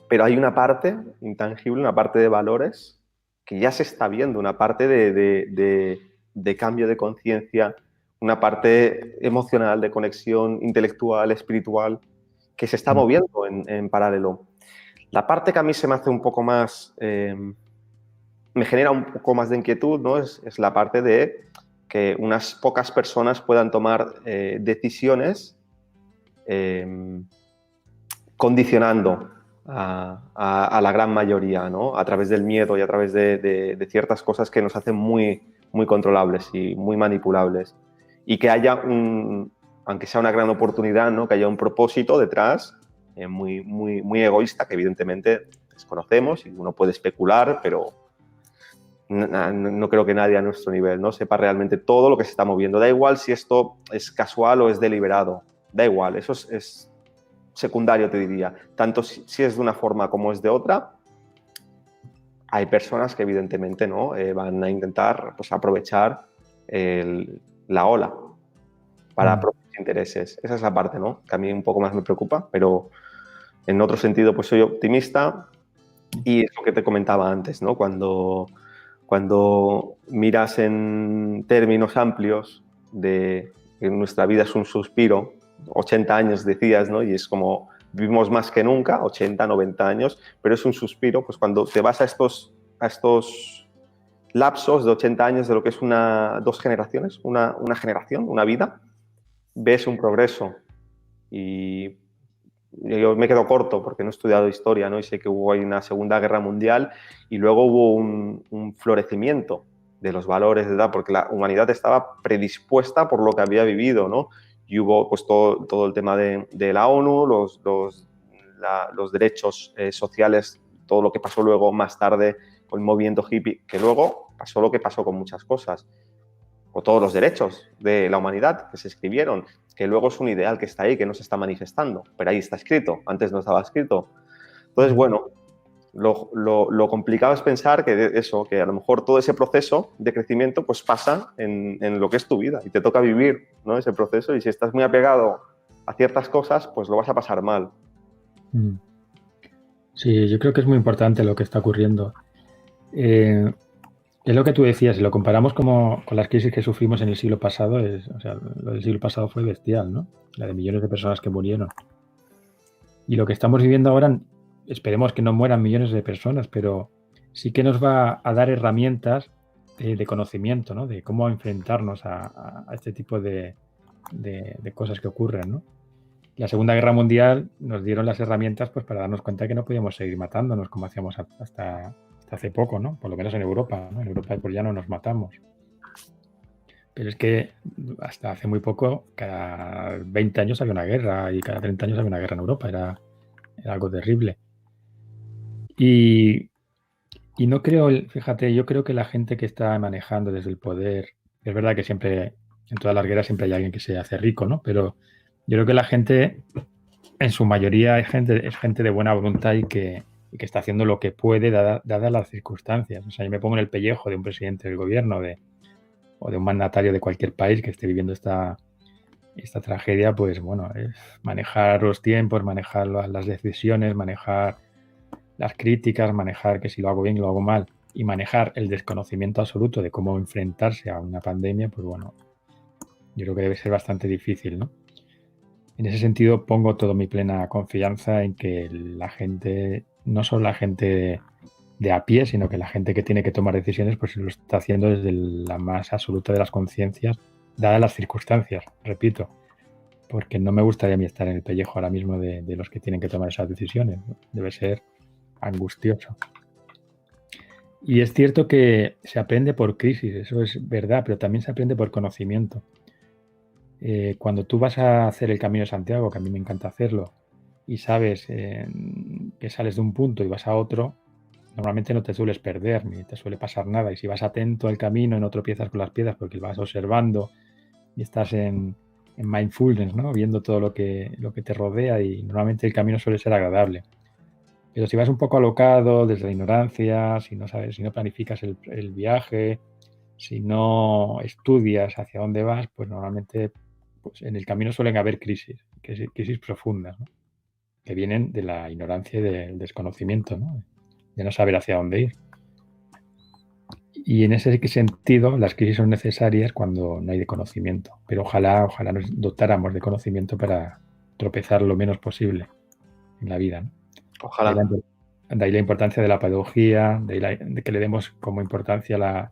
Pero hay una parte intangible, una parte de valores que ya se está viendo, una parte de cambio de conciencia, una parte emocional, de conexión intelectual, espiritual, que se está moviendo en paralelo. La parte que a mí se me hace un poco más, me genera un poco más de inquietud, ¿no? Es la parte de que unas pocas personas puedan tomar decisiones condicionando a la gran mayoría, ¿no? A través del miedo y a través de ciertas cosas que nos hacen muy, muy controlables y muy manipulables. Y que haya aunque sea una gran oportunidad, ¿no? Que haya un propósito detrás muy, muy, muy egoísta, que evidentemente desconocemos y uno puede especular, pero no creo que nadie a nuestro nivel, ¿no? Sepa realmente todo lo que se está moviendo. Da igual si esto es casual o es deliberado. Da igual, eso es secundario, te diría. Tanto si es de una forma como es de otra, hay personas que evidentemente no van a intentar pues, aprovechar la ola para propios intereses. Esa es la parte, ¿no? Que a mí un poco más me preocupa, pero en otro sentido pues soy optimista y es lo que te comentaba antes, ¿no? Cuando miras en términos amplios de que nuestra vida es un suspiro, 80 años decías, ¿no? Y es como vivimos más que nunca, 80, 90 años, pero es un suspiro, pues cuando te vas a estos lapsos de 80 años de lo que es dos generaciones, una generación, una vida, ves un progreso. Y yo me quedo corto porque no he estudiado historia, ¿no? Y sé que hubo ahí una Segunda Guerra Mundial y luego hubo un florecimiento de los valores de edad, porque la humanidad estaba predispuesta por lo que había vivido, ¿no? y hubo pues todo el tema de la ONU, los derechos sociales, todo lo que pasó luego más tarde con el movimiento hippie, que luego pasó lo que pasó con muchas cosas, o todos los derechos de la humanidad que se escribieron, que luego es un ideal que está ahí, que no se está manifestando, pero ahí está escrito, antes no estaba escrito. Entonces, bueno, lo complicado es pensar que que a lo mejor todo ese proceso de crecimiento pues pasa en lo que es tu vida y te toca vivir, ¿no?, ese proceso, y si estás muy apegado a ciertas cosas, pues lo vas a pasar mal. Sí, yo creo que es muy importante lo que está ocurriendo. Es lo que tú decías, si lo comparamos con las crisis que sufrimos en el siglo pasado, o sea, lo del siglo pasado fue bestial, ¿no? La de millones de personas que murieron. Y lo que estamos viviendo ahora, esperemos que no mueran millones de personas, pero sí que nos va a dar herramientas de conocimiento, ¿no? De cómo enfrentarnos a este tipo de cosas que ocurren, ¿no? La Segunda Guerra Mundial nos dieron las herramientas pues para darnos cuenta que no podíamos seguir matándonos como hacíamos hasta hace poco, ¿no? Por lo menos en Europa, ¿no? En Europa pues ya no nos matamos. Pero es que hasta hace muy poco, cada 20 años había una guerra y cada 30 años había una guerra en Europa. Era algo terrible. Y no creo, fíjate, yo creo que la gente que está manejando desde el poder, es verdad que siempre, en todas las guerras siempre hay alguien que se hace rico, ¿no? Pero yo creo que la gente, en su mayoría, es gente de buena voluntad y que está haciendo lo que puede dadas las circunstancias. O sea, yo me pongo en el pellejo de un presidente del gobierno o de un mandatario de cualquier país que esté viviendo esta tragedia, pues bueno, es manejar los tiempos, manejar las decisiones, manejar las críticas, manejar que si lo hago bien, lo hago mal, y manejar el desconocimiento absoluto de cómo enfrentarse a una pandemia, pues bueno, yo creo que debe ser bastante difícil, ¿no? En ese sentido, pongo toda mi plena confianza en que la gente, no solo la gente de a pie, sino que la gente que tiene que tomar decisiones, pues lo está haciendo desde la más absoluta de las conciencias, dadas las circunstancias, repito, porque no me gustaría a mí estar en el pellejo ahora mismo de los que tienen que tomar esas decisiones, ¿no? Debe ser angustioso. Y es cierto que se aprende por crisis, eso es verdad, pero también se aprende por conocimiento. Cuando tú vas a hacer el Camino de Santiago, que a mí me encanta hacerlo, y sabes que sales de un punto y vas a otro, normalmente no te sueles perder ni te suele pasar nada. Y si vas atento al camino y no tropiezas con las piedras porque vas observando y estás en mindfulness, ¿no? Viendo todo lo que te rodea, y normalmente el camino suele ser agradable. Pero si vas un poco alocado desde la ignorancia, si no sabes, si no planificas el viaje, si no estudias hacia dónde vas, pues normalmente pues en el camino suelen haber crisis profundas, ¿no? Que vienen de la ignorancia y del desconocimiento, ¿no? De no saber hacia dónde ir. Y en ese sentido, las crisis son necesarias cuando no hay de conocimiento. Pero ojalá nos dotáramos de conocimiento para tropezar lo menos posible en la vida, ¿no? Ojalá. De ahí la importancia de la pedagogía, de que le demos como importancia la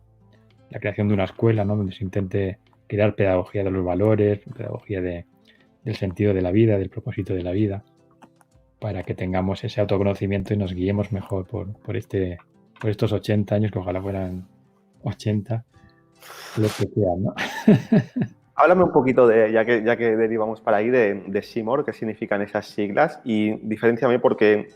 creación de una escuela, ¿no? Donde se intente crear pedagogía de los valores, pedagogía del sentido de la vida, del propósito de la vida, para que tengamos ese autoconocimiento y nos guiemos mejor por estos 80 años, que ojalá fueran 80, los que quedan, ¿no? Háblame un poquito ya que derivamos para ahí, de Seymour, qué significan esas siglas, y diferénciame porque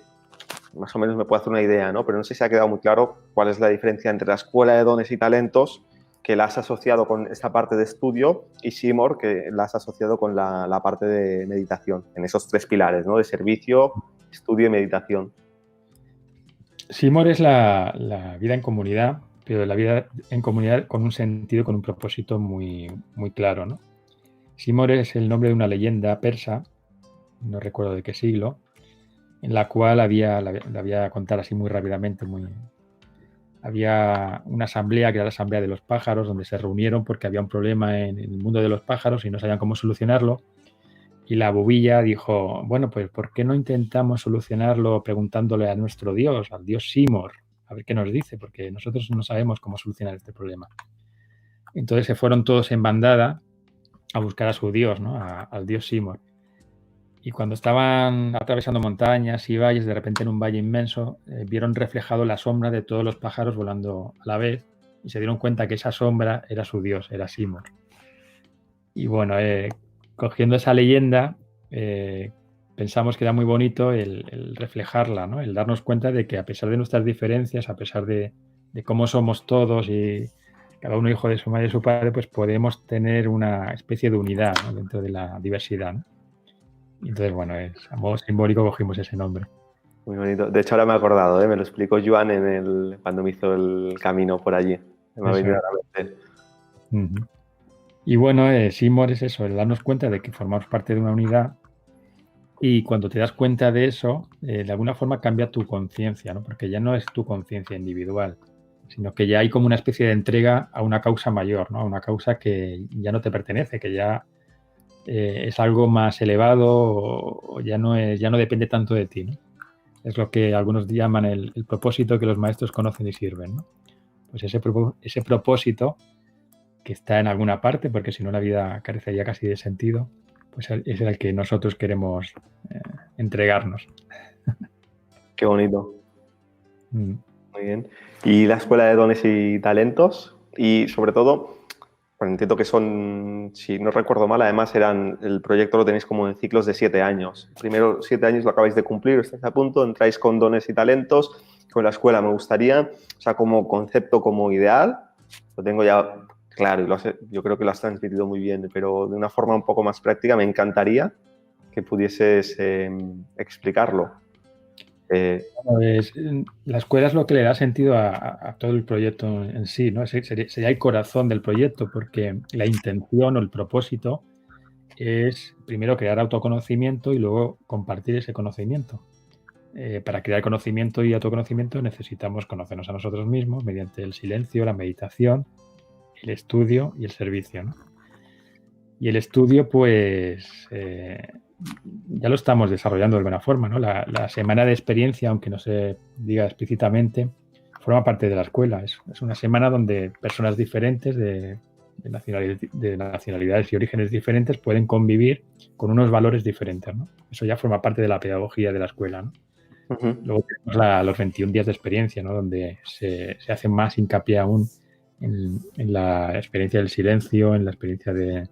más o menos me puedo hacer una idea, ¿no? Pero no sé si ha quedado muy claro cuál es la diferencia entre la Escuela de Dones y Talentos, que la has asociado con esta parte de estudio, y Seymour, que la has asociado con la parte de meditación, en esos tres pilares, ¿no? De servicio, estudio y meditación. Seymour es la vida en comunidad, pero la vida en comunidad con un sentido, con un propósito muy, muy claro, ¿no? Seymour es el nombre de una leyenda persa, no recuerdo de qué siglo, en la cual la voy a contar así muy rápidamente. Había una asamblea, que era la asamblea de los pájaros, donde se reunieron porque había un problema en el mundo de los pájaros y no sabían cómo solucionarlo. Y la bobilla dijo, bueno, pues ¿por qué no intentamos solucionarlo preguntándole a nuestro Dios, al Dios Seymour, a ver qué nos dice? Porque nosotros no sabemos cómo solucionar este problema. Entonces se fueron todos en bandada a buscar a su Dios, ¿no? Al Dios Seymour. Y cuando estaban atravesando montañas y valles, de repente en un valle inmenso, vieron reflejado la sombra de todos los pájaros volando a la vez, y se dieron cuenta que esa sombra era su Dios, era Seymour. Y bueno, cogiendo esa leyenda, pensamos que era muy bonito el reflejarla, ¿no? El darnos cuenta de que a pesar de nuestras diferencias, a pesar de cómo somos todos y cada uno hijo de su madre y su padre, pues podemos tener una especie de unidad, ¿no? Dentro de la diversidad, ¿no? Y entonces, bueno, a modo simbólico cogimos ese nombre. Muy bonito. De hecho, ahora me he acordado, ¿eh? Me lo explicó Joan cuando me hizo el camino por allí. Me ha venido a la mente. Uh-huh. Y bueno, Seymour es eso, el darnos cuenta de que formamos parte de una unidad, y cuando te das cuenta de eso, de alguna forma cambia tu conciencia, ¿no? Porque ya no es tu conciencia individual, sino que ya hay como una especie de entrega a una causa mayor, ¿no? A una causa que ya no te pertenece, que ya es algo más elevado o ya no depende tanto de ti, ¿no? Es lo que algunos llaman el propósito que los maestros conocen y sirven, ¿no? Pues ese propósito que está en alguna parte, porque si no la vida carecería casi de sentido, pues es el que nosotros queremos entregarnos. Qué bonito. Muy bien. ¿Y la Escuela de Dones y Talentos? Y sobre todo, pues entiendo que son, si no recuerdo mal, además el proyecto lo tenéis como en ciclos de 7 años. Primero 7 años lo acabáis de cumplir, estáis a punto, entráis con Dones y Talentos. Con la escuela me gustaría, o sea, como concepto, como ideal, lo tengo ya claro y yo creo que lo has transmitido muy bien, pero de una forma un poco más práctica me encantaría que pudieses explicarlo. Pues, la escuela es lo que le da sentido a todo el proyecto en sí, ¿no? Sería el corazón del proyecto, porque la intención o el propósito es primero crear autoconocimiento y luego compartir ese conocimiento. Para crear conocimiento y autoconocimiento necesitamos conocernos a nosotros mismos mediante el silencio, la meditación, el estudio y el servicio, ¿no? Y el estudio, pues, ya lo estamos desarrollando de alguna forma, ¿no? La semana de experiencia, aunque no se diga explícitamente, forma parte de la escuela. Es una semana donde personas diferentes de nacionalidades y orígenes diferentes pueden convivir con unos valores diferentes, ¿no? Eso ya forma parte de la pedagogía de la escuela, ¿no? Uh-huh. Luego tenemos los 21 días de experiencia, ¿no? Donde se hace más hincapié aún en la experiencia del silencio, en la experiencia del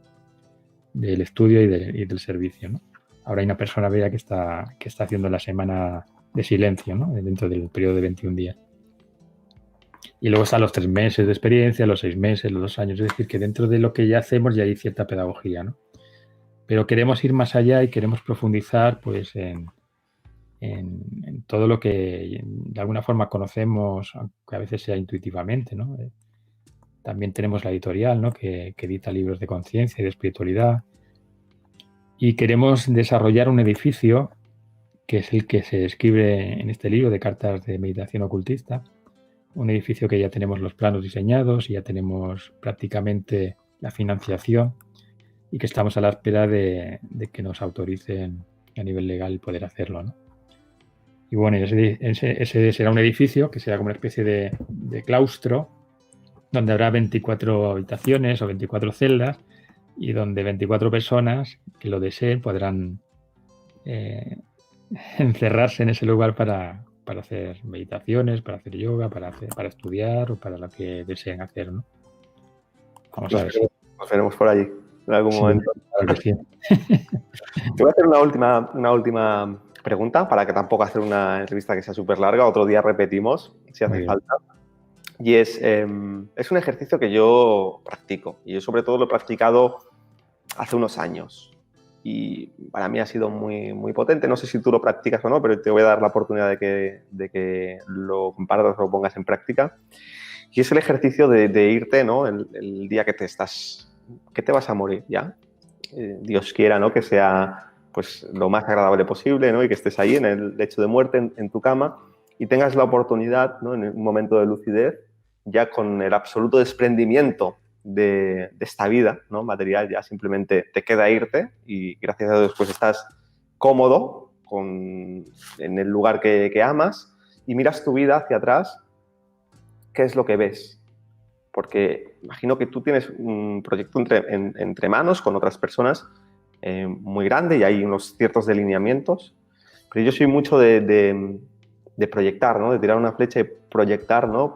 estudio y del servicio, ¿no? Ahora hay una persona bella que está haciendo la semana de silencio, ¿no? Dentro del periodo de 21 días. Y luego están los 3 meses de experiencia, los 6 meses, los 2 años. Es decir, que dentro de lo que ya hacemos ya hay cierta pedagogía, ¿no? Pero queremos ir más allá y queremos profundizar, pues, en todo lo que de alguna forma conocemos, aunque a veces sea intuitivamente, ¿no? También tenemos la editorial, ¿no? que edita libros de conciencia y de espiritualidad. Y queremos desarrollar un edificio que es el que se describe en este libro de cartas de meditación ocultista. Un edificio que ya tenemos los planos diseñados y ya tenemos prácticamente la financiación y que estamos a la espera de que nos autoricen a nivel legal poder hacerlo, ¿no? Y bueno, ese será un edificio que será como una especie de claustro donde habrá 24 habitaciones o 24 celdas y donde 24 personas que lo deseen podrán encerrarse en ese lugar para hacer meditaciones, para hacer yoga, para estudiar o para lo que deseen hacer, ¿no? Vamos a ver. Nos veremos por allí en algún momento. Claro que sí. Te voy a hacer una última pregunta para que tampoco hacer una entrevista que sea súper larga. Otro día repetimos si hace falta. Y es un ejercicio que yo practico. Y yo sobre todo lo he practicado hace unos años. Y para mí ha sido muy, muy potente. No sé si tú lo practicas o no, pero te voy a dar la oportunidad de que lo compartas o lo pongas en práctica. Y es el ejercicio de irte, ¿no? El día que te vas a morir ya. Dios quiera, ¿no? Que sea pues lo más agradable posible, ¿no? Y que estés ahí en el lecho de muerte, en tu cama, y tengas la oportunidad, ¿no? En un momento de lucidez, ya con el absoluto desprendimiento de esta vida, ¿no? Material, ya simplemente te queda irte y gracias a Dios pues estás cómodo en el lugar que amas y miras tu vida hacia atrás. ¿Qué es lo que ves? Porque imagino que tú tienes un proyecto entre manos con otras personas muy grande y hay unos ciertos delineamientos, pero yo soy mucho de proyectar, ¿no? De tirar una flecha y proyectar, ¿no?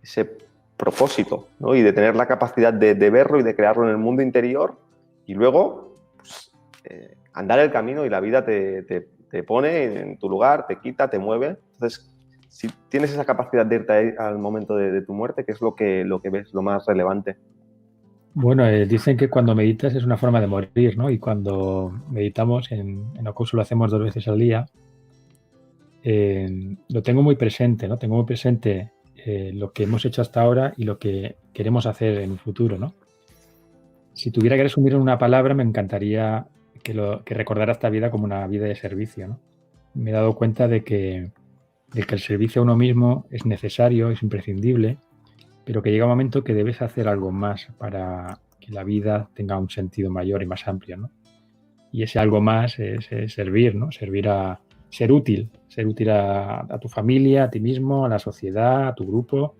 Ese propósito, ¿no? Y de tener la capacidad de verlo y de crearlo en el mundo interior y luego andar el camino y la vida te pone en tu lugar, te quita, te mueve. Entonces, si tienes esa capacidad de irte ahí al momento de tu muerte, ¿qué es lo que ves, lo más relevante? Bueno, dicen que cuando meditas es una forma de morir, ¿no? Y cuando meditamos, en Ocuso lo hacemos 2 veces al día, lo tengo muy presente, ¿no? Tengo muy presente lo que hemos hecho hasta ahora y lo que queremos hacer en un futuro, ¿no? Si tuviera que resumir en una palabra, me encantaría que recordara esta vida como una vida de servicio, ¿no? Me he dado cuenta de que el servicio a uno mismo es necesario, es imprescindible, pero que llega un momento que debes hacer algo más para que la vida tenga un sentido mayor y más amplio, ¿no? Y ese algo más es servir, ¿no? Servir a ser útil a tu familia, a ti mismo, a la sociedad, a tu grupo.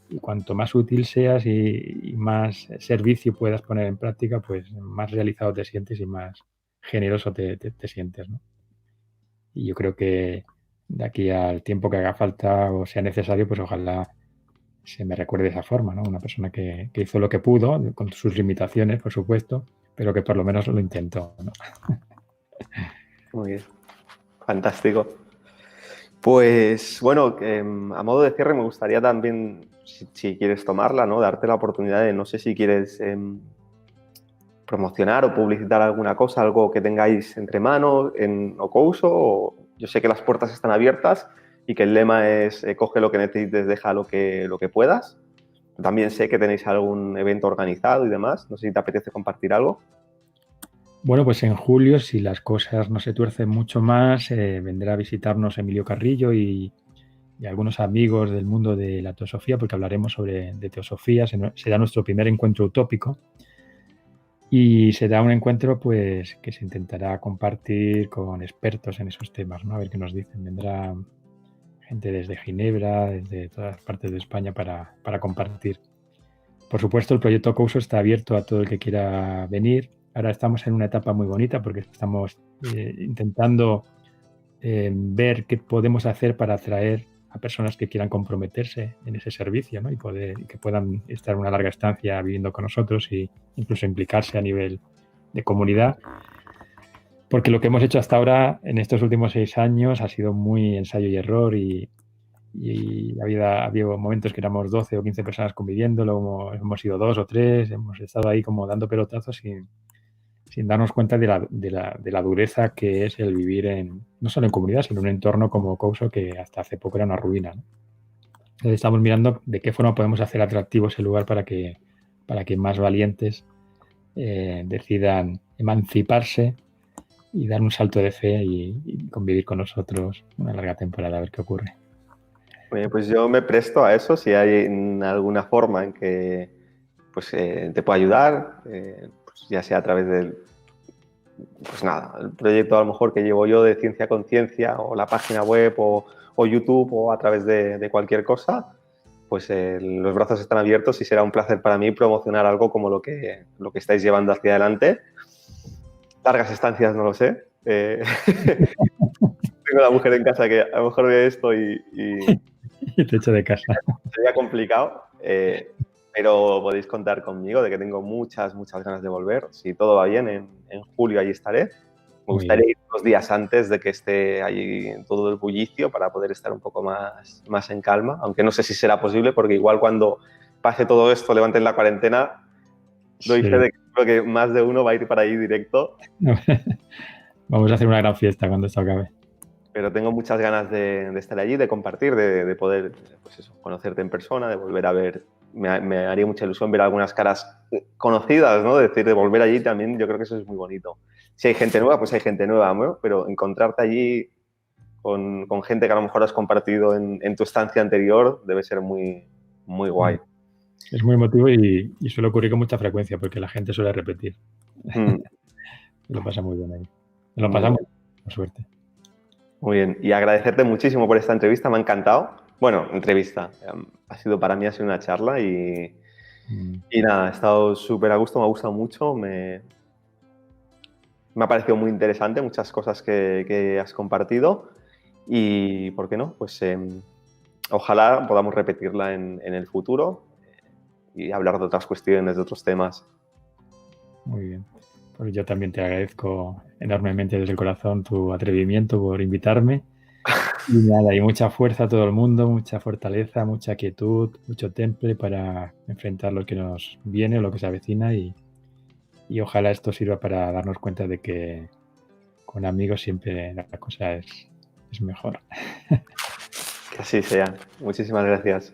Y cuanto más útil seas y más servicio puedas poner en práctica, pues más realizado te sientes y más generoso te sientes, ¿no? Y yo creo que de aquí al tiempo que haga falta o sea necesario, pues ojalá se me recuerde de esa forma, ¿no? Una persona que hizo lo que pudo, con sus limitaciones, por supuesto, pero que por lo menos lo intentó, ¿no? Muy bien, fantástico. Pues bueno, a modo de cierre me gustaría también, si quieres tomarla, ¿no? Darte la oportunidad de, no sé si quieres promocionar o publicitar alguna cosa, algo que tengáis entre manos en Ocouso. O yo sé que las puertas están abiertas y que el lema es coge lo que necesites, deja lo que puedas. También sé que tenéis algún evento organizado y demás. No sé si te apetece compartir algo. Bueno, pues en julio, si las cosas no se tuercen mucho más, vendrá a visitarnos Emilio Carrillo y algunos amigos del mundo de la teosofía, porque hablaremos de teosofía. Será nuestro primer encuentro utópico y será un encuentro pues que se intentará compartir con expertos en esos temas, ¿no? A ver qué nos dicen. Vendrá gente desde Ginebra, desde todas partes de España para compartir. Por supuesto, el proyecto Couso está abierto a todo el que quiera venir. Ahora estamos en una etapa muy bonita porque estamos intentando ver qué podemos hacer para atraer a personas que quieran comprometerse en ese servicio, ¿no? Y que puedan estar una larga estancia viviendo con nosotros e incluso implicarse a nivel de comunidad. Porque lo que hemos hecho hasta ahora en estos últimos 6 años ha sido muy ensayo y error y ha habido momentos que éramos 12 o 15 personas conviviendo, luego hemos sido 2 o 3, hemos estado ahí como dando pelotazos sin darnos cuenta de la dureza que es el vivir no solo en comunidad, sino en un entorno como Couso, que hasta hace poco era una ruina, ¿no? Entonces estamos mirando de qué forma podemos hacer atractivo ese lugar para que más valientes decidan emanciparse y dar un salto de fe y convivir con nosotros una larga temporada, a ver qué ocurre. Pues yo me presto a eso, si hay alguna forma en que pues, te pueda ayudar, pues, ya sea a través del, pues nada, el proyecto a lo mejor que llevo yo de Ciencia Conciencia, o la página web, o YouTube, o a través de cualquier cosa, pues los brazos están abiertos y será un placer para mí promocionar algo como lo que estáis llevando hacia adelante. Largas estancias, no lo sé. Tengo la mujer en casa que a lo mejor ve esto y Y te echo de casa. sería complicado, pero podéis contar conmigo de que tengo muchas ganas de volver. Si todo va bien, en julio allí estaré. Me gustaría ir unos días antes de que esté allí todo el bullicio para poder estar un poco más en calma, aunque no sé si será posible porque igual cuando pase todo esto, levanten la cuarentena, doy fe de que creo que más de uno va a ir para allí directo. Vamos a hacer una gran fiesta cuando esto acabe. Pero tengo muchas ganas de estar allí, de compartir, de poder pues eso, conocerte en persona, de volver a ver. Me haría mucha ilusión ver algunas caras conocidas, ¿no? De volver allí también, yo creo que eso es muy bonito. Si hay gente nueva, pues hay gente nueva, ¿no? Pero encontrarte allí con gente que a lo mejor has compartido en tu estancia anterior debe ser muy, muy guay. Es muy emotivo y suele ocurrir con mucha frecuencia porque la gente suele repetir. Lo pasa muy bien ahí. Lo pasamos, por suerte. Muy bien, y agradecerte muchísimo por esta entrevista, me ha encantado. Bueno, entrevista, ha sido una charla y nada, he estado súper a gusto, me ha gustado mucho, me ha parecido muy interesante muchas cosas que has compartido y, ¿por qué no? Pues ojalá podamos repetirla en el futuro y hablar de otras cuestiones, de otros temas. Muy bien. Pues yo también te agradezco enormemente desde el corazón tu atrevimiento por invitarme. Y nada, y mucha fuerza a todo el mundo, mucha fortaleza, mucha quietud, mucho temple para enfrentar lo que nos viene o lo que se avecina y ojalá esto sirva para darnos cuenta de que con amigos siempre la cosa es mejor. Que así sea. Muchísimas gracias.